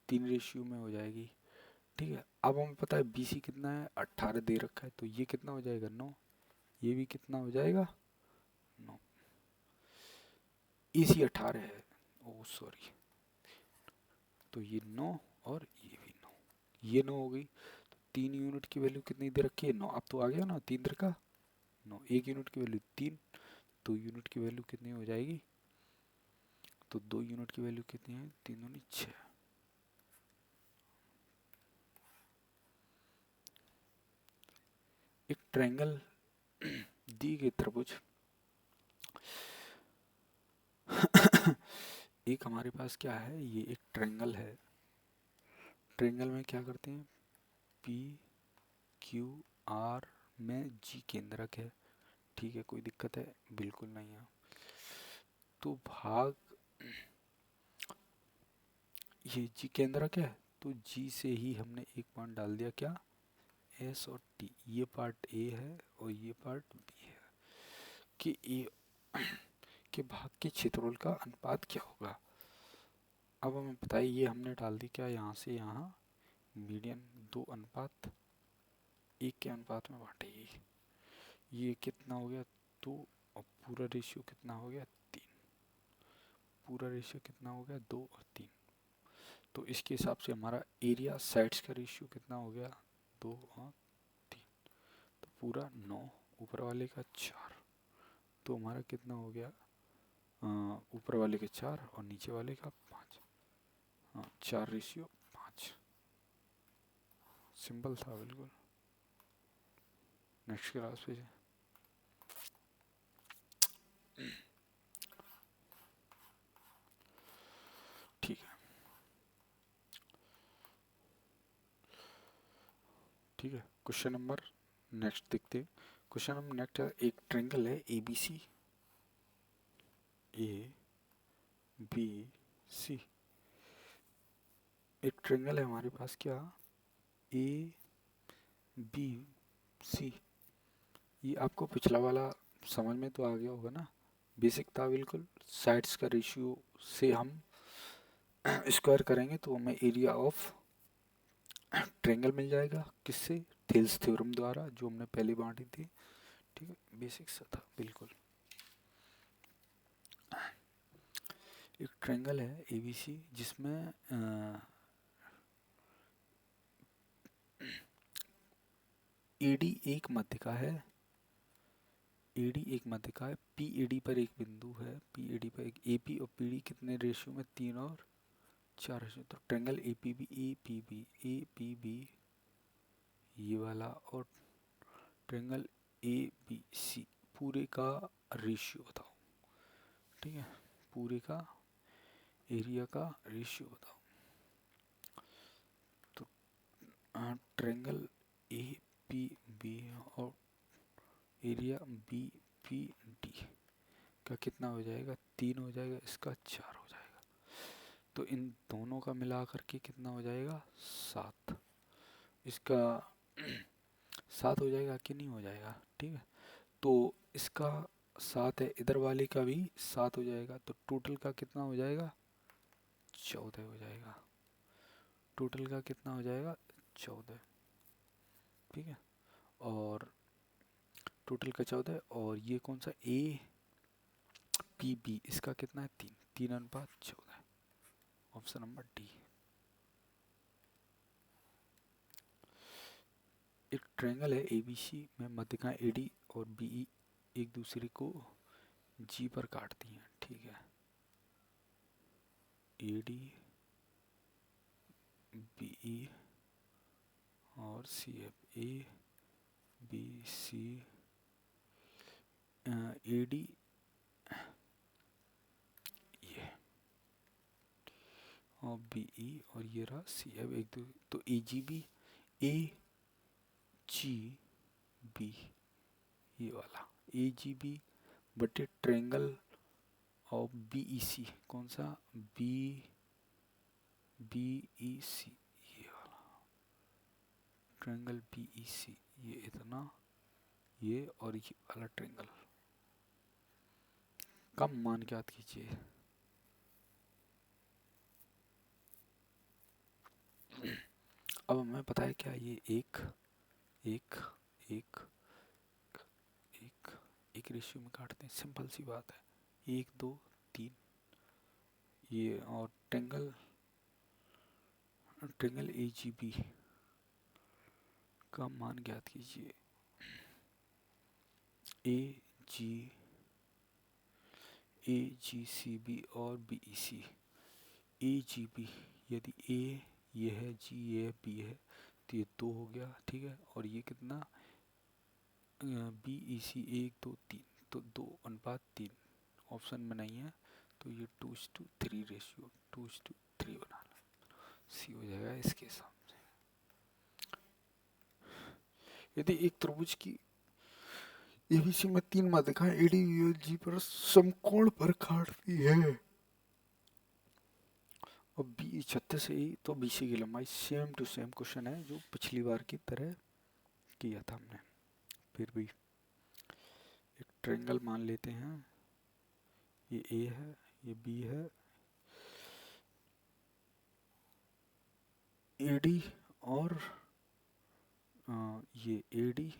3 रेशियो में हो जाएगी। ठीक है, अब हमें पता है BC कितना है 18 दे रखा है, तो ये कितना हो जाएगा 9, ये भी कितना हो जाएगा 9, AC 18 है, ओ सॉरी, तो ये 9 और ये भी 9, ये 9 हो गई। तो 3 यूनिट की वैल्यू कितनी दे रखी है 9, अब तो आ गया ना 3 का 9, 1 यूनिट की वैल्यू 3, 2 यूनिट की वैल्यू कितनी हो जाएगी, तो 2 यूनिट की वैल्यू कितनी है 3 दूनी 6। एक ट्रायंगल दी गई त्रिभुज एक हमारे पास क्या है, ये एक ट्रायंगल है। ट्रायंगल में क्या करते हैं, P Q R में G केंद्रक है। ठीक है, कोई दिक्कत है बिल्कुल नहीं है। तो भाग ये G केंद्रक है, तो G से ही हमने एक पॉइंट डाल दिया, क्या S और T, ये पार्ट A है और ये पार्ट B है, कि A के भाग के क्षेत्रफल का अनुपात क्या होगा। अब हमें पता है ये हमने डाल दी क्या, यहाँ से यहाँ मीडियन 2:1 के अनुपात में बांटेगी। ये कितना हो गया 2 और पूरा रेशियो कितना हो गया 3, पूरा रेशियो कितना हो गया 2 और 3। तो इसके हिसाब से हमारा एरिया साइड्स का रेशियो कितना हो गया 2 और 3, तो पूरा 9, ऊपर वाले का 4, तो हमारा कितना हो गया ऊपर वाले के 4 और नीचे वाले का 5, हाँ 4:5। सिंपल था बिल्कुल। नेक्स्ट क्लास पे ठीक है, ठीक है। क्वेश्चन नंबर नेक्स्ट देखते हैं। क्वेश्चन नंबर नेक्स्ट है, एक ट्रायंगल है ABC, ABC एक ट्रायंगल है हमारे पास, क्या ABC। ये आपको पिछला वाला समझ में तो आ गया होगा ना, बेसिक था बिल्कुल। साइड्स का रेशियो से हम स्क्वायर करेंगे तो हमें एरिया ऑफ ट्रायंगल मिल जाएगा, किससे, थेल्स थ्योरम द्वारा, जो हमने पहले बांटी थी। ठीक है, बेसिक सा था बिल्कुल। एक ट्रायंगल है ABC जिसमें AD एक मध्यिका है, AD एक मध्यिका है, PAD पर एक बिंदु है, PAD पर एक AP और PD कितने रेशियो में 3 और 4 रेशियो। तो ट्रायंगल APB ये वाला और ट्रायंगल ABC पूरे का रेशियो बताओ। ठीक है, पूरे का एरिया का रेशियो बताओ। तो ट्रायंगल APB और एरिया BPD का कितना हो जाएगा 3 हो जाएगा, इसका 4 हो जाएगा। तो इन दोनों का मिला करके कितना हो जाएगा 7, इसका 7 हो जाएगा कि नहीं हो जाएगा। ठीक है, तो इसका 7 है, इधर वाले का भी 7 हो जाएगा, तो टोटल का कितना हो जाएगा 14 हो जाएगा। टोटल का कितना हो जाएगा 14। ठीक है, और टोटल का 14, और ये कौन सा APB इसका कितना है 3:14। Option number D. एक ट्रायंगल है ABC में मध्यिका AD और BE एक दूसरे को G पर काटती हैं। ठीक है, AD BE और CF ABC AD ये और BE और ये रहा CF एक दो, तो AGB AGB ये वाला AGB बटे ट्रायंगल और BEC कौन सा BEC ये वाला ट्रायंगल BEC, ये इतना, ये और ये वाला ट्रायंगल का मान ज्ञात कीजिए। अब हमें पता है क्या, ये एक एक एक एक एक रेशियो में काटते हैं, सिंपल सी बात है, 1 2 3। ये और ट्रेंगल ट्रेंगल AGB का मान ज्ञात कीजिए। AG AGCB और BEC। AGB यदि A ये है, G ये है, B है, तो ये 2 हो गया, ठीक है। और ये कितना, BEC 1 2 3, तो 2:3 ऑप्शन में नहीं है, तो ये 2:3 रेशियो 2:3 बना लो, सी हो जाएगा इसके सामने। यदि एक त्रिभुज की ABC में 3 माध्यिकाएं AD और G पर समकोण पर काटती है और बी 36 है, तो BC की लंबाई, सेम टू सेम क्वेश्चन है जो पिछली बार की तरह किया था हमने। फिर भी एक ट्रायंगल मान लेते हैं, ये A है, ये B है, AD और ये AD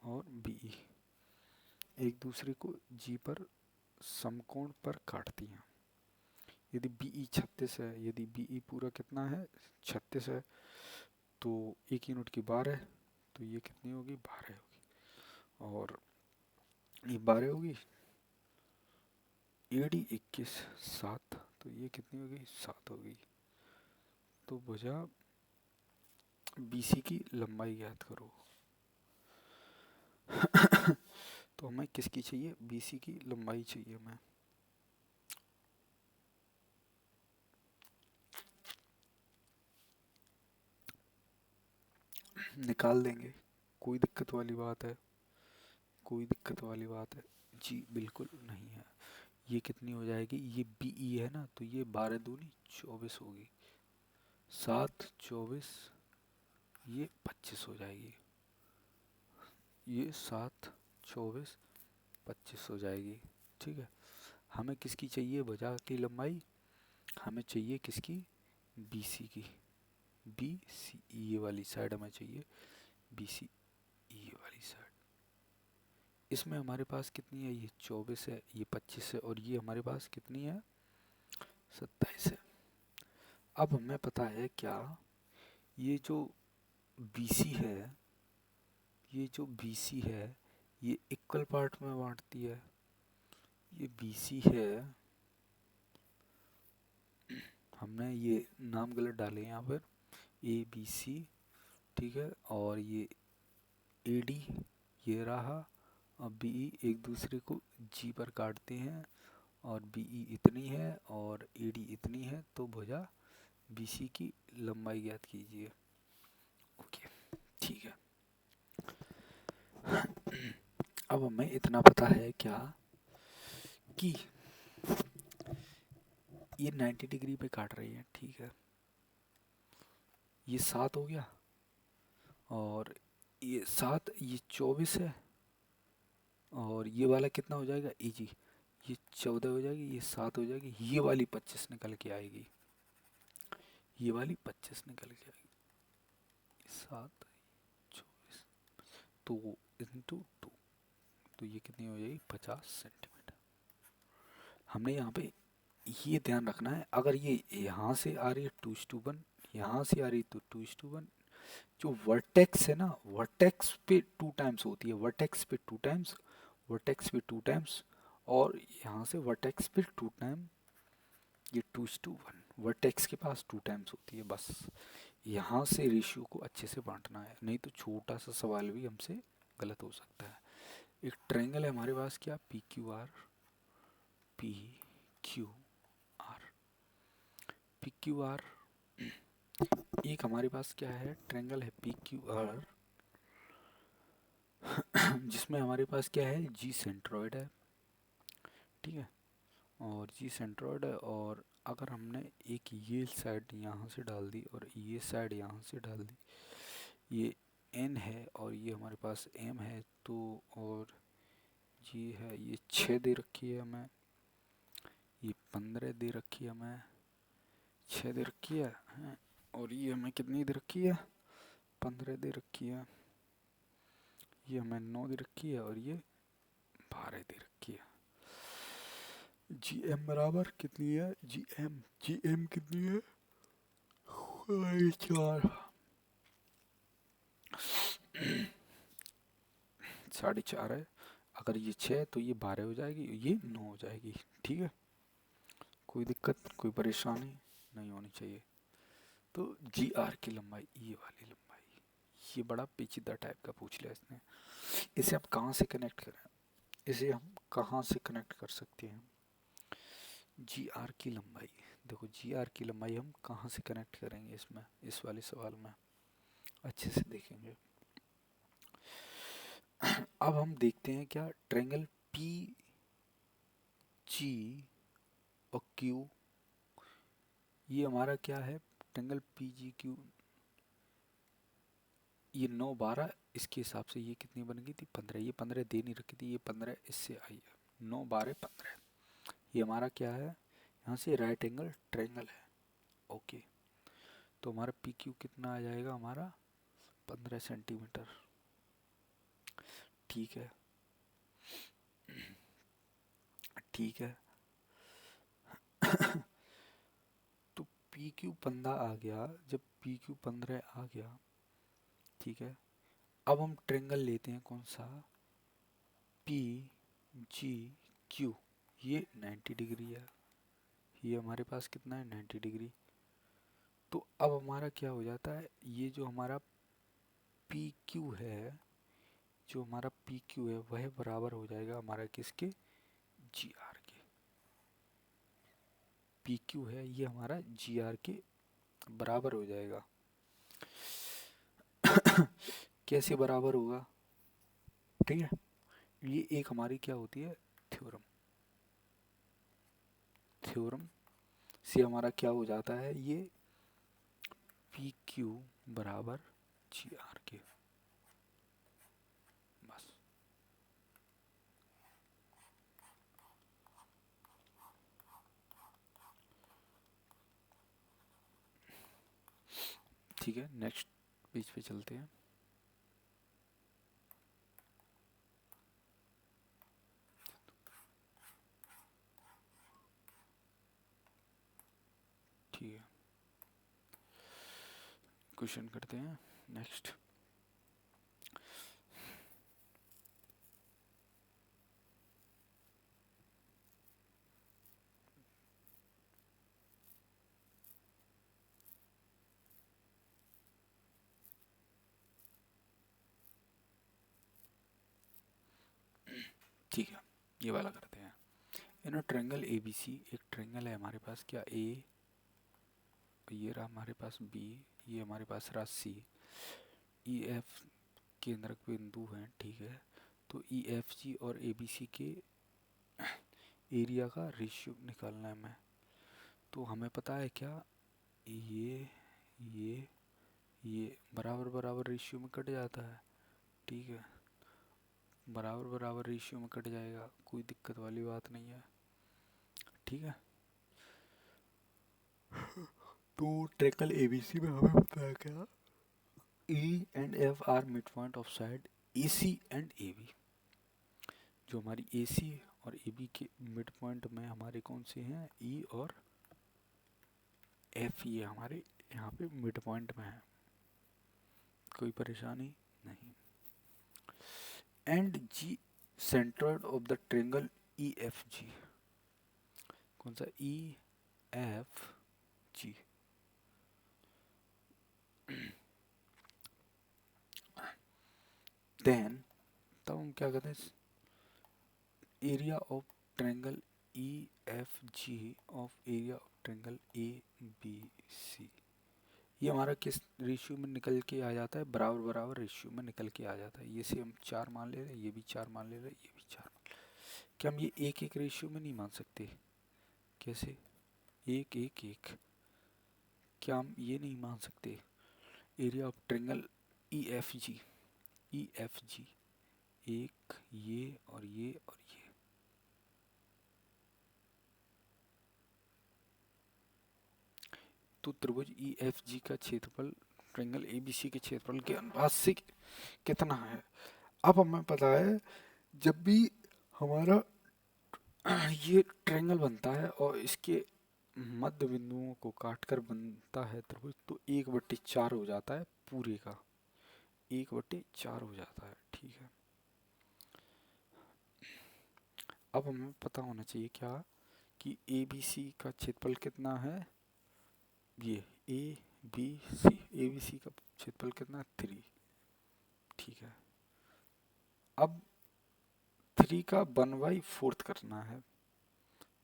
और BE एक दूसरे को G पर समकोण पर काटती हैं। यदि BE 36 है, यदि BE पूरा कितना है 36 है, तो एक यूनिट की 12 है, तो ये कितनी होगी 12 होगी, और ये 12 होगी, AD 21 7, तो ये कितनी होगी 7 होगी। तो भुजा BC की लंबाई ज्ञात करो। तो हमें किसकी चाहिए, BC की लंबाई चाहिए हमें। निकाल देंगे, कोई दिक्कत वाली बात है, कोई दिक्कत वाली बात है जी, बिल्कुल नहीं है। ये कितनी हो जाएगी, ये BE है ना, तो ये 12 दूनी 24 होगी, 7 24, ये 25 हो जाएगी, ये 7 24 25 हो जाएगी, ठीक है। हमें किसकी चाहिए भुजा की लंबाई, हमें चाहिए किसकी, BC की, BC ये वाली साइड हमें चाहिए, BC ये वाली साइड। इसमें हमारे पास कितनी है, ये 24 है, ये 25 है, और ये हमारे पास कितनी है 27 है। अब हमें पता है क्या, ये जो BC है, ये जो BC है, ये इक्वल पार्ट में बांटती है। ये BC है, हमने ये नाम गलत डाले यहाँ पर, ABC, ठीक है, और ये AD ये रहा, और BE एक दूसरे को G पर काटते हैं, और BE इतनी है और AD इतनी है, तो भुजा BC की लंबाई ज्ञात कीजिए। ओके, ठीक है। अब हमें इतना पता है क्या कि ये 90 डिग्री पे काट रही है, ठीक है। ये 7 हो गया, और ये 7, ये 24 है, और ये वाला कितना हो जाएगा AG, ये 14 हो जाएगी, ये 7 हो जाएगी, ये वाली 25 निकल के आएगी, ये वाली 25 निकल के आएगी, 7 24 तो इंटू 2, तो ये कितनी हो जाएगी 50 सेंटीमीटर। हमने यहाँ पे ये ध्यान रखना है, अगर ये यहाँ से आ रही है 2:1, यहाँ से आ रही तो 2:1, जो वर्टेक्स है ना, वर्टेक्स पे 2 टाइम्स होती है, वर्टेक्स पे 2 टाइम्स, वर्टेक्स पे 2 टाइम्स, और यहाँ से वर्टेक्स पे 2 टाइम, ये 2:1 वर्टेक्स के पास 2 टाइम्स होती है। बस यहाँ से रेशियो को अच्छे से बांटना है, नहीं तो छोटा सा सवाल भी हमसे गलत हो सकता है। एक ट्रायंगल है हमारे पास क्या, PQR, PQR, PQR, एक हमारे पास क्या है, ट्रायंगल है PQR, जिसमें हमारे पास क्या है, G सेंट्रॉइड है, ठीक है, और G सेंट्रॉइड है, और अगर हमने एक ये साइड यहाँ से डाल दी और ये साइड यहाँ से डाल दी, ये N है और ये हमारे पास M है, तो और जी है, ये 6 दे रखी है हमें, ये 15 दे रखी है हमें, 6 दे रखी है, और ये हमें कितनी दे रखी है, 15 दे रखी है, ये हमें 9 दे रखी है, और ये 12 दे रखी है। जी एम बराबर कितनी है, जी एम कितनी है, 4, 4.5 है। अगर ये 6 तो ये 12 हो जाएगी, ये 9 हो जाएगी। ठीक है, कोई दिक्कत कोई परेशानी नहीं होनी चाहिए। तो जी आर की लंबाई, ये वाली लंबाई, ये बड़ा पेचीदा टाइप का पूछ लिया इसने। इसे आप कहाँ से कनेक्ट करें, इसे हम कहाँ से कनेक्ट कर सकते हैं, जी आर की लंबाई। देखो जी आर की लंबाई हम कहाँ से कनेक्ट करेंगे इसमें, इस वाले सवाल में अच्छे से देखेंगे। अब हम देखते हैं क्या ट्रायंगल पी जी और क्यू, ये हमारा क्या है, ट्रायंगल पी जी क्यू, ये 9 12, इसके हिसाब से ये कितनी बन गई थी, 15, ये 15 दे नहीं रखी थी, ये 15 इससे आई है, 9 12 15, ये हमारा क्या है, यहाँ से राइट एंगल ट्रायंगल है। ओके, तो हमारा पी क्यू कितना आ जाएगा, हमारा 15 सेंटीमीटर। ठीक है, ठीक है। तो पी क्यू 15 आ गया, जब पी क्यू 15 आ गया, ठीक है, अब हम ट्रायंगल लेते हैं कौन सा, पी जी क्यू, ये 90 डिग्री है, ये हमारे पास कितना है, 90 डिग्री। तो अब हमारा क्या हो जाता है, ये जो हमारा पी क्यू है, जो हमारा पी क्यू है वह बराबर हो जाएगा हमारा किसके, जी आर के। पी क्यू है ये हमारा जी आर के बराबर हो जाएगा। कैसे बराबर होगा, ठीक है, ये एक हमारी क्या होती है, थ्योरम, थ्योरम से हमारा क्या हो जाता है, ये पी क्यू बराबर जी आर के, बस। ठीक है, नेक्स्ट पेज पे चलते हैं। ठीक है, क्वेश्चन करते हैं नेक्स्ट। ठीक है, ये वाला करते हैं। इन ट्रायंगल ए बी सी, एक ट्रायंगल है हमारे पास क्या, ए, ये रहा हमारे पास बी, ये हमारे पास रहा सी, ई एफ केंद्रक बिंदु हैं, ठीक है। तो ई एफ जी और ए बी सी के एरिया का रेशियो निकालना है हमें। तो हमें पता है क्या, ये ये बराबर बराबर रेशियो में कट जाता है, ठीक है, बराबर बराबर रेशियो में कट जाएगा, कोई दिक्कत वाली बात नहीं है। ठीक है, तो ट्रायंगल एबीसी में हमें पता है क्या, E and F are mid point of side A C and A B. जो हमारी ए सी और ए बी के मिड पॉइंट में हमारे कौन से हैं, ई और एफ, ये हमारे यहाँ पे मिड पॉइंट में है, कोई परेशानी नहीं। And G centroid of the triangle E F G, कौन सा, ई एफ जी। देन तब हम क्या कहते हैं, area of triangle E F G of area of triangle A B C, ये हमारा किस रेशियो में निकल के आ जाता है, बराबर बराबर रेशियो में निकल के आ जाता है। ये से हम 4 मान ले रहे हैं, ये भी 4 मान ले रहे हैं, ये भी 4 मान ले रहे हैं। क्या हम ये एक एक रेशियो में नहीं मान सकते, कैसे, एक एक एक, क्या हम ये नहीं मान सकते, area of triangle E F ji, E F जी, एक ये और ये और तो त्रिभुज ई एफ जी का क्षेत्रफल ट्रायंगल ए बी सी के क्षेत्रफल के अनुपात से कितना है। अब हमें पता है जब भी हमारा ये ट्रायंगल बनता है और इसके मध्य बिंदुओं को काटकर बनता है त्रिभुज, तो 1/4 हो जाता है पूरे का, 1/4 हो जाता है। ठीक है, अब हमें पता होना चाहिए क्या कि ए बी सी का क्षेत्रफल कितना है। ये A B C, A B सी का क्षेत्रफल कितना है 3। ठीक है, अब 3 का 1/4 करना है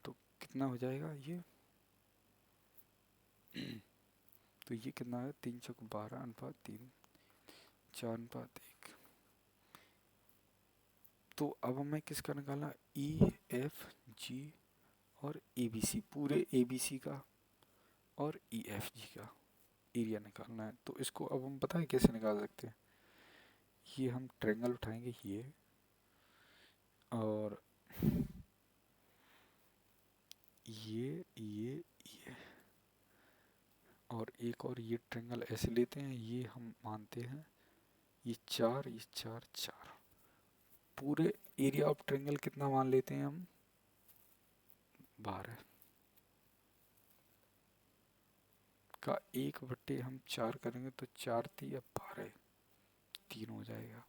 तो कितना हो जाएगा ये तो ये कितना है 3×12 = 3, 4:1। तो अब हमें किसका निकालना, ई एफ जी और ए बी सी, पूरे ए बी सी का और ई एफ जी का एरिया निकालना है। तो इसको अब हम पता है कैसे निकाल सकते हैं। ये हम ट्रायंगल उठाएंगे ये, और ये और एक और ये ट्रायंगल ऐसे लेते हैं, ये हम मानते हैं ये 4, ये 4, 4। पूरे एरिया ऑफ ट्रायंगल कितना मान लेते हैं हम, 12 का 1/4 करेंगे तो 4×3 = 12, 3 हो जाएगा।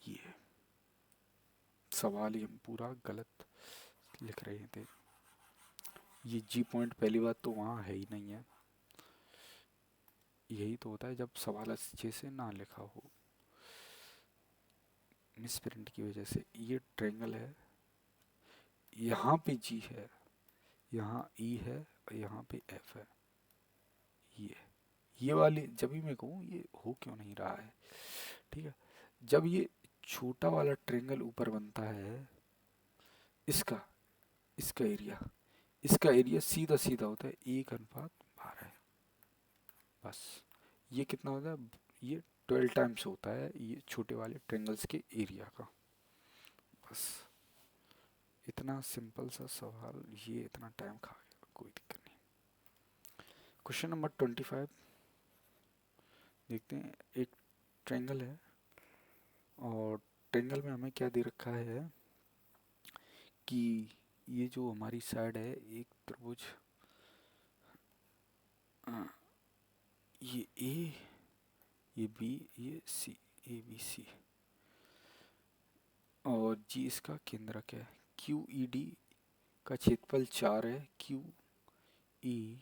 ये सवाल ही हम पूरा गलत लिख रहे थे। ये जी पॉइंट पहली बात तो वहाँ है ही नहीं है। यही तो होता है जब सवाल अच्छे से ना लिखा हो, मिस प्रिंट की वजह से। ये ट्रायंगल है, यहाँ पे जी है, यहाँ ई है और यहाँ पे एफ है। ये वाली जब भी मैं कहूँ ये हो क्यों नहीं रहा है। ठीक है, जब ये छोटा वाला ट्रायंगल ऊपर बनता है, इसका इसका एरिया सीधा सीधा होता है 1:12। बस ये कितना होता है, ये 12 टाइम्स होता है ये छोटे वाले ट्रायंगल्स के एरिया का। बस इतना सिंपल सा सवाल, ये इतना टाइम खा गया, कोई दिक्कत नहीं। क्वेश्चन नंबर 25 देखते हैं। एक ट्रायंगल है और ट्रायंगल में हमें क्या दे रखा है कि ये जो हमारी साइड है एक त्रिभुज, ये ए, ये बी, ये सी, ए बी सी, और जी इसका केंद्रक है। क्यू ई डी का क्षेत्रफल 4 है। Q E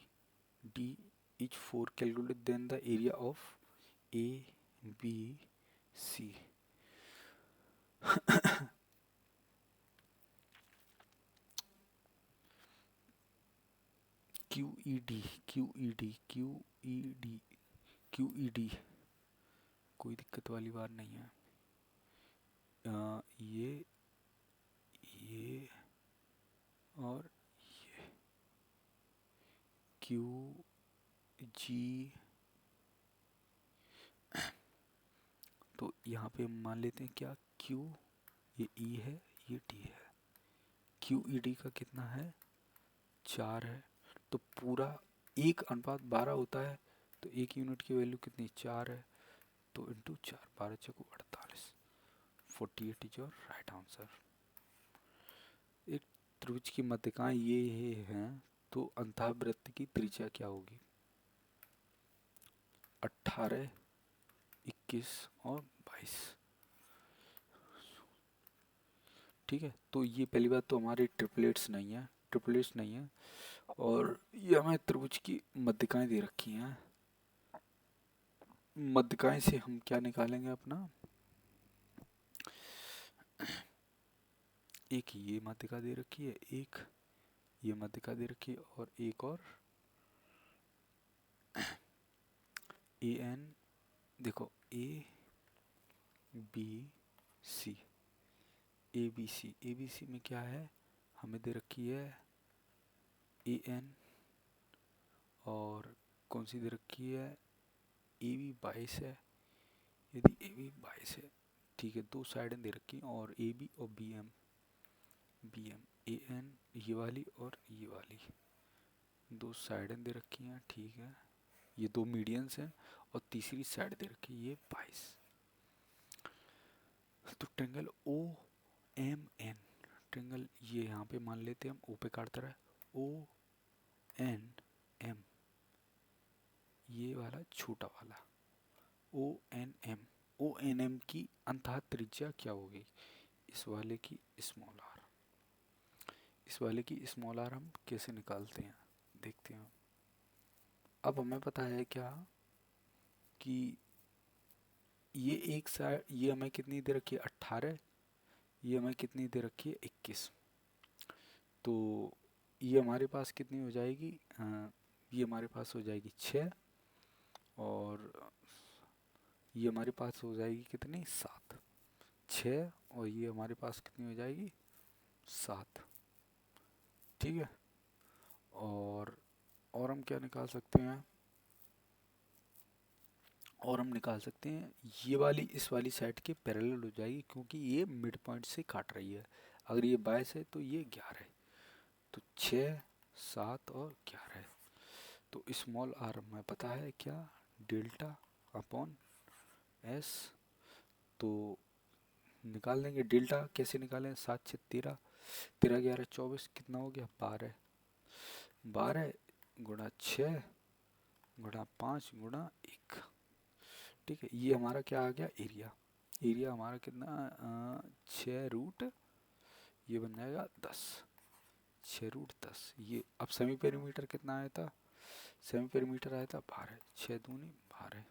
D is 4, calculate then the area of A B C. Q E D, Q E D, Q E D, Q E D, कोई दिक्कत वाली बात नहीं है। ये और ये क्यू जी, तो यहाँ पे हम मान लेते हैं क्या, क्यू ये ई है, ये डी है। क्यू ई डी का कितना है 4 है, तो पूरा 1:12 होता है, तो एक यूनिट की वैल्यू कितनी 4 है, तो into 4, 12×4 = 48, 48 is your right answer. एक त्रिभुज की मध्यिकाएं ये हैं, तो अंतःवृत्त की त्रिज्या क्या होगी, 18, 21 और 22। ठीक है, तो ये पहली बात तो हमारे ट्रिपलेट्स नहीं है, और ये हमें त्रिभुज की मध्यिकाएं दे रखी हैं। मध्यिकाएं से हम क्या निकालेंगे अपना, एक ये माध्यिका दे रखी है, एक ये माध्यिका दे रखी है, और एक और ए एन, देखो ए बी सी, ए बी सी में क्या है, हमें दे रखी है ए एन, और कौन सी दे रखी है, ए बी 22 है। यदि ए बी 22 है, ठीक है, दो साइडें दे रखी हैं, और ए बी और बी एम, ए एन ये वाली और ये वाली दो साइडें दे रखी हैं, ठीक है, ये दो मीडियंस हैं, और तीसरी साइड दे रखी है ये 22। तो triangle O M N, triangle ये यहाँ पे मान लेते हैं हम, ओ पे काटता रहा, ओ एन एम, ये वाला छोटा वाला O N M, O N M की अंतः त्रिज्या क्या होगी, इस वाले की स्मॉल आर। इस वाले की स्मॉल आर हम कैसे निकालते हैं, देखते हैं। अब हमें पता है क्या कि ये एक साइड, ये हमें कितनी दे रखी है 18, ये हमें कितनी दे रखी है 21। तो ये हमारे पास कितनी हो जाएगी, ये हमारे पास हो जाएगी 6, और ये हमारे पास हो जाएगी कितनी 7, 6, और ये हमारे पास कितनी हो जाएगी 7, ठीक है। और हम क्या निकाल सकते हैं, और हम निकाल सकते हैं ये वाली इस वाली साइड के पैरेलल हो जाएगी, क्योंकि ये मिड पॉइंट से काट रही है। अगर ये 22 है तो ये 11 है, तो 6, 7 और 11 है। तो स्मॉल आर में पता है क्या, डेल्टा अपॉन एस। तो निकाल देंगे डेल्टा, कैसे निकालें, 7 6 13, 13 11 24, कितना हो गया 12, 12 गुणा 6 गुणा 5 गुणा 1, ठीक है। ये हमारा क्या आ गया एरिया, एरिया हमारा कितना 6 रूट, ये बन जाएगा 10, 6 रूट 10। ये अब सेमी पेरीमीटर कितना आया था, सेमी पेरीमीटर आया था 12, 6 दूनी 12,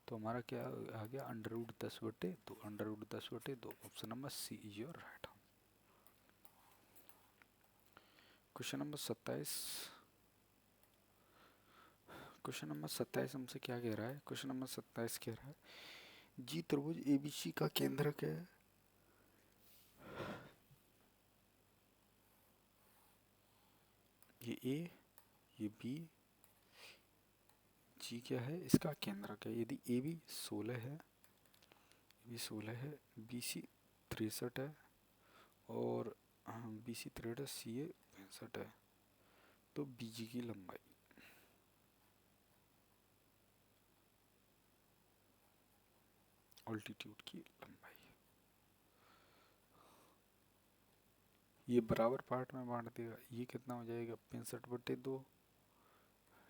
तो हमारा क्या आ गया √10/2, √10/2। Option number C is your right. Question number 27, question number 27 हमसे क्या कह रहा है, क्वेश्चन नंबर 27 कह रहा है जी त्रिभुज एबीसी का केंद्रक है, ये ए, ये बी, जी क्या है इसका केंद्रक है। यदि ए बी 16 है, बी 16 है, बी सी 63 है, और बी सी 63, सी ए 65 है, तो बी जी की लंबाई, ऑल्टीट्यूड की लंबाई, ये बराबर पार्ट में बांट देगा, ये कितना हो जाएगा 65/2,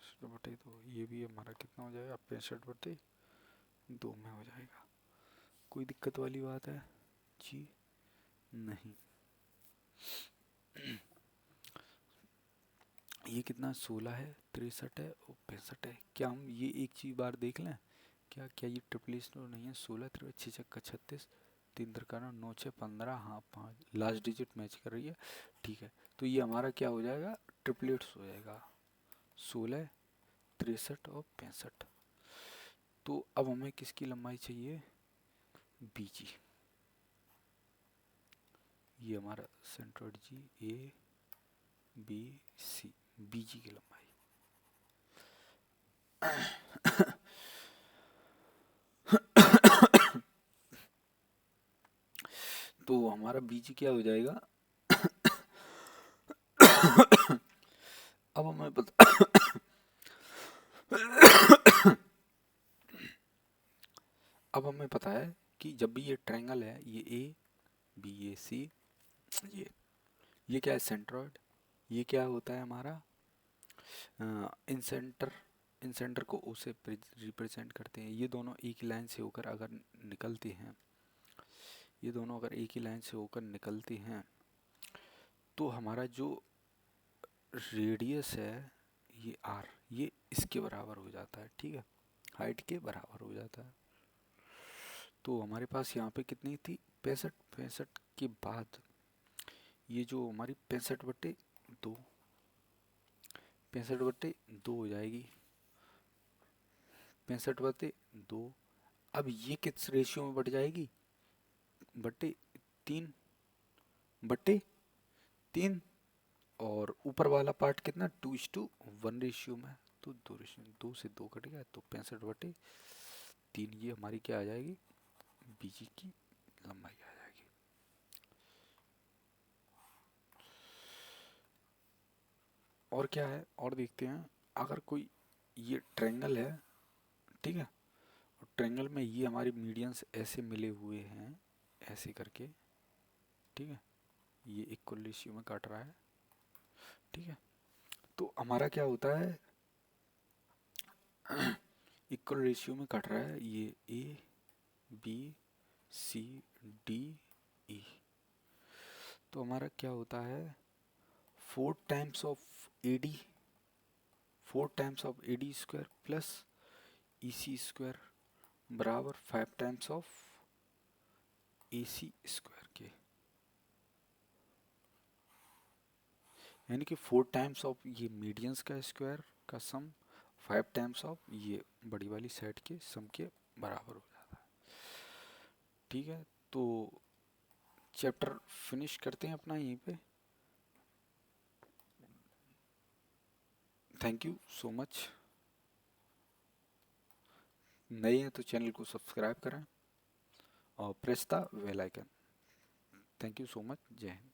65/2, ये भी हमारा कितना हो जाएगा 65/2 में हो जाएगा। कोई दिक्कत वाली बात है जी नहीं। ये कितना 16 है, 63 है और 65 है। क्या हम ये एक चीज़ बार देख लें, क्या क्या ये ट्रिपलिस्ट तो नहीं है, 16 3 6 छक्का 36, 3 तिरकाना 9 6 15, हाँ 5 लास्ट डिजिट मैच कर रही है, ठीक है। तो ये हमारा क्या हो जाएगा ट्रिपलेट्स हो जाएगा, 16 63 और 65। तो अब हमें किसकी लंबाई चाहिए, बी जी, ये हमारा centroid G A B C, B G की लंबाई। तो हमारा बीजी क्या हो जाएगा अब हमें पता अब हमें पता है कि जब भी ये ट्रायंगल है, ये ए बी ए सी, ये क्या है सेंट्रॉइड, ये क्या होता है हमारा इन सेंटर को ओ से रिप्रेजेंट करते हैं। ये दोनों एक ही लाइन से होकर अगर निकलते हैं, ये दोनों अगर एक ही लाइन से होकर निकलते हैं, तो हमारा जो रेडियस है ये आर, ये इसके बराबर हो जाता है, ठीक है, हाइट के बराबर हो जाता है। तो हमारे पास यहाँ पे कितनी थी 65, 65 के बाद ये जो हमारी 65/2, 65/2 हो जाएगी, 65/2। अब ये किस रेशियो में बढ़ जाएगी, 3, बटे 3, और ऊपर वाला पार्ट कितना 2:1 रेशियो में, तो 2 से 2 कट गया, तो 65/3 ये हमारी क्या आ जाएगी, बीजी की लंबाई आ जाएगी। और क्या है, और देखते हैं, अगर कोई ये ट्रायंगल है, ठीक है, और ट्रायंगल में ये हमारी मीडियंस ऐसे मिले हुए हैं, ऐसे करके, ठीक है, ये इक्वल रेशियो में काट रहा है, ठीक है, तो हमारा क्या होता है, इक्वल रेशियो में कट रहा है, ये A B C D E, तो हमारा क्या होता है, 4 times of A D, 4 times of A D square plus E C square बराबर 5 times of A C square के, यानी कि 4 टाइम्स ऑफ ये मीडियंस का स्क्वायर का सम 5 टाइम्स ऑफ ये बड़ी वाली सेट के सम के बराबर हो जाता है। ठीक है, तो चैप्टर फिनिश करते हैं अपना यहीं पे। Thank you so much. नए हैं तो चैनल को सब्सक्राइब करें और press the bell icon. Thank you so much. जय हिंद।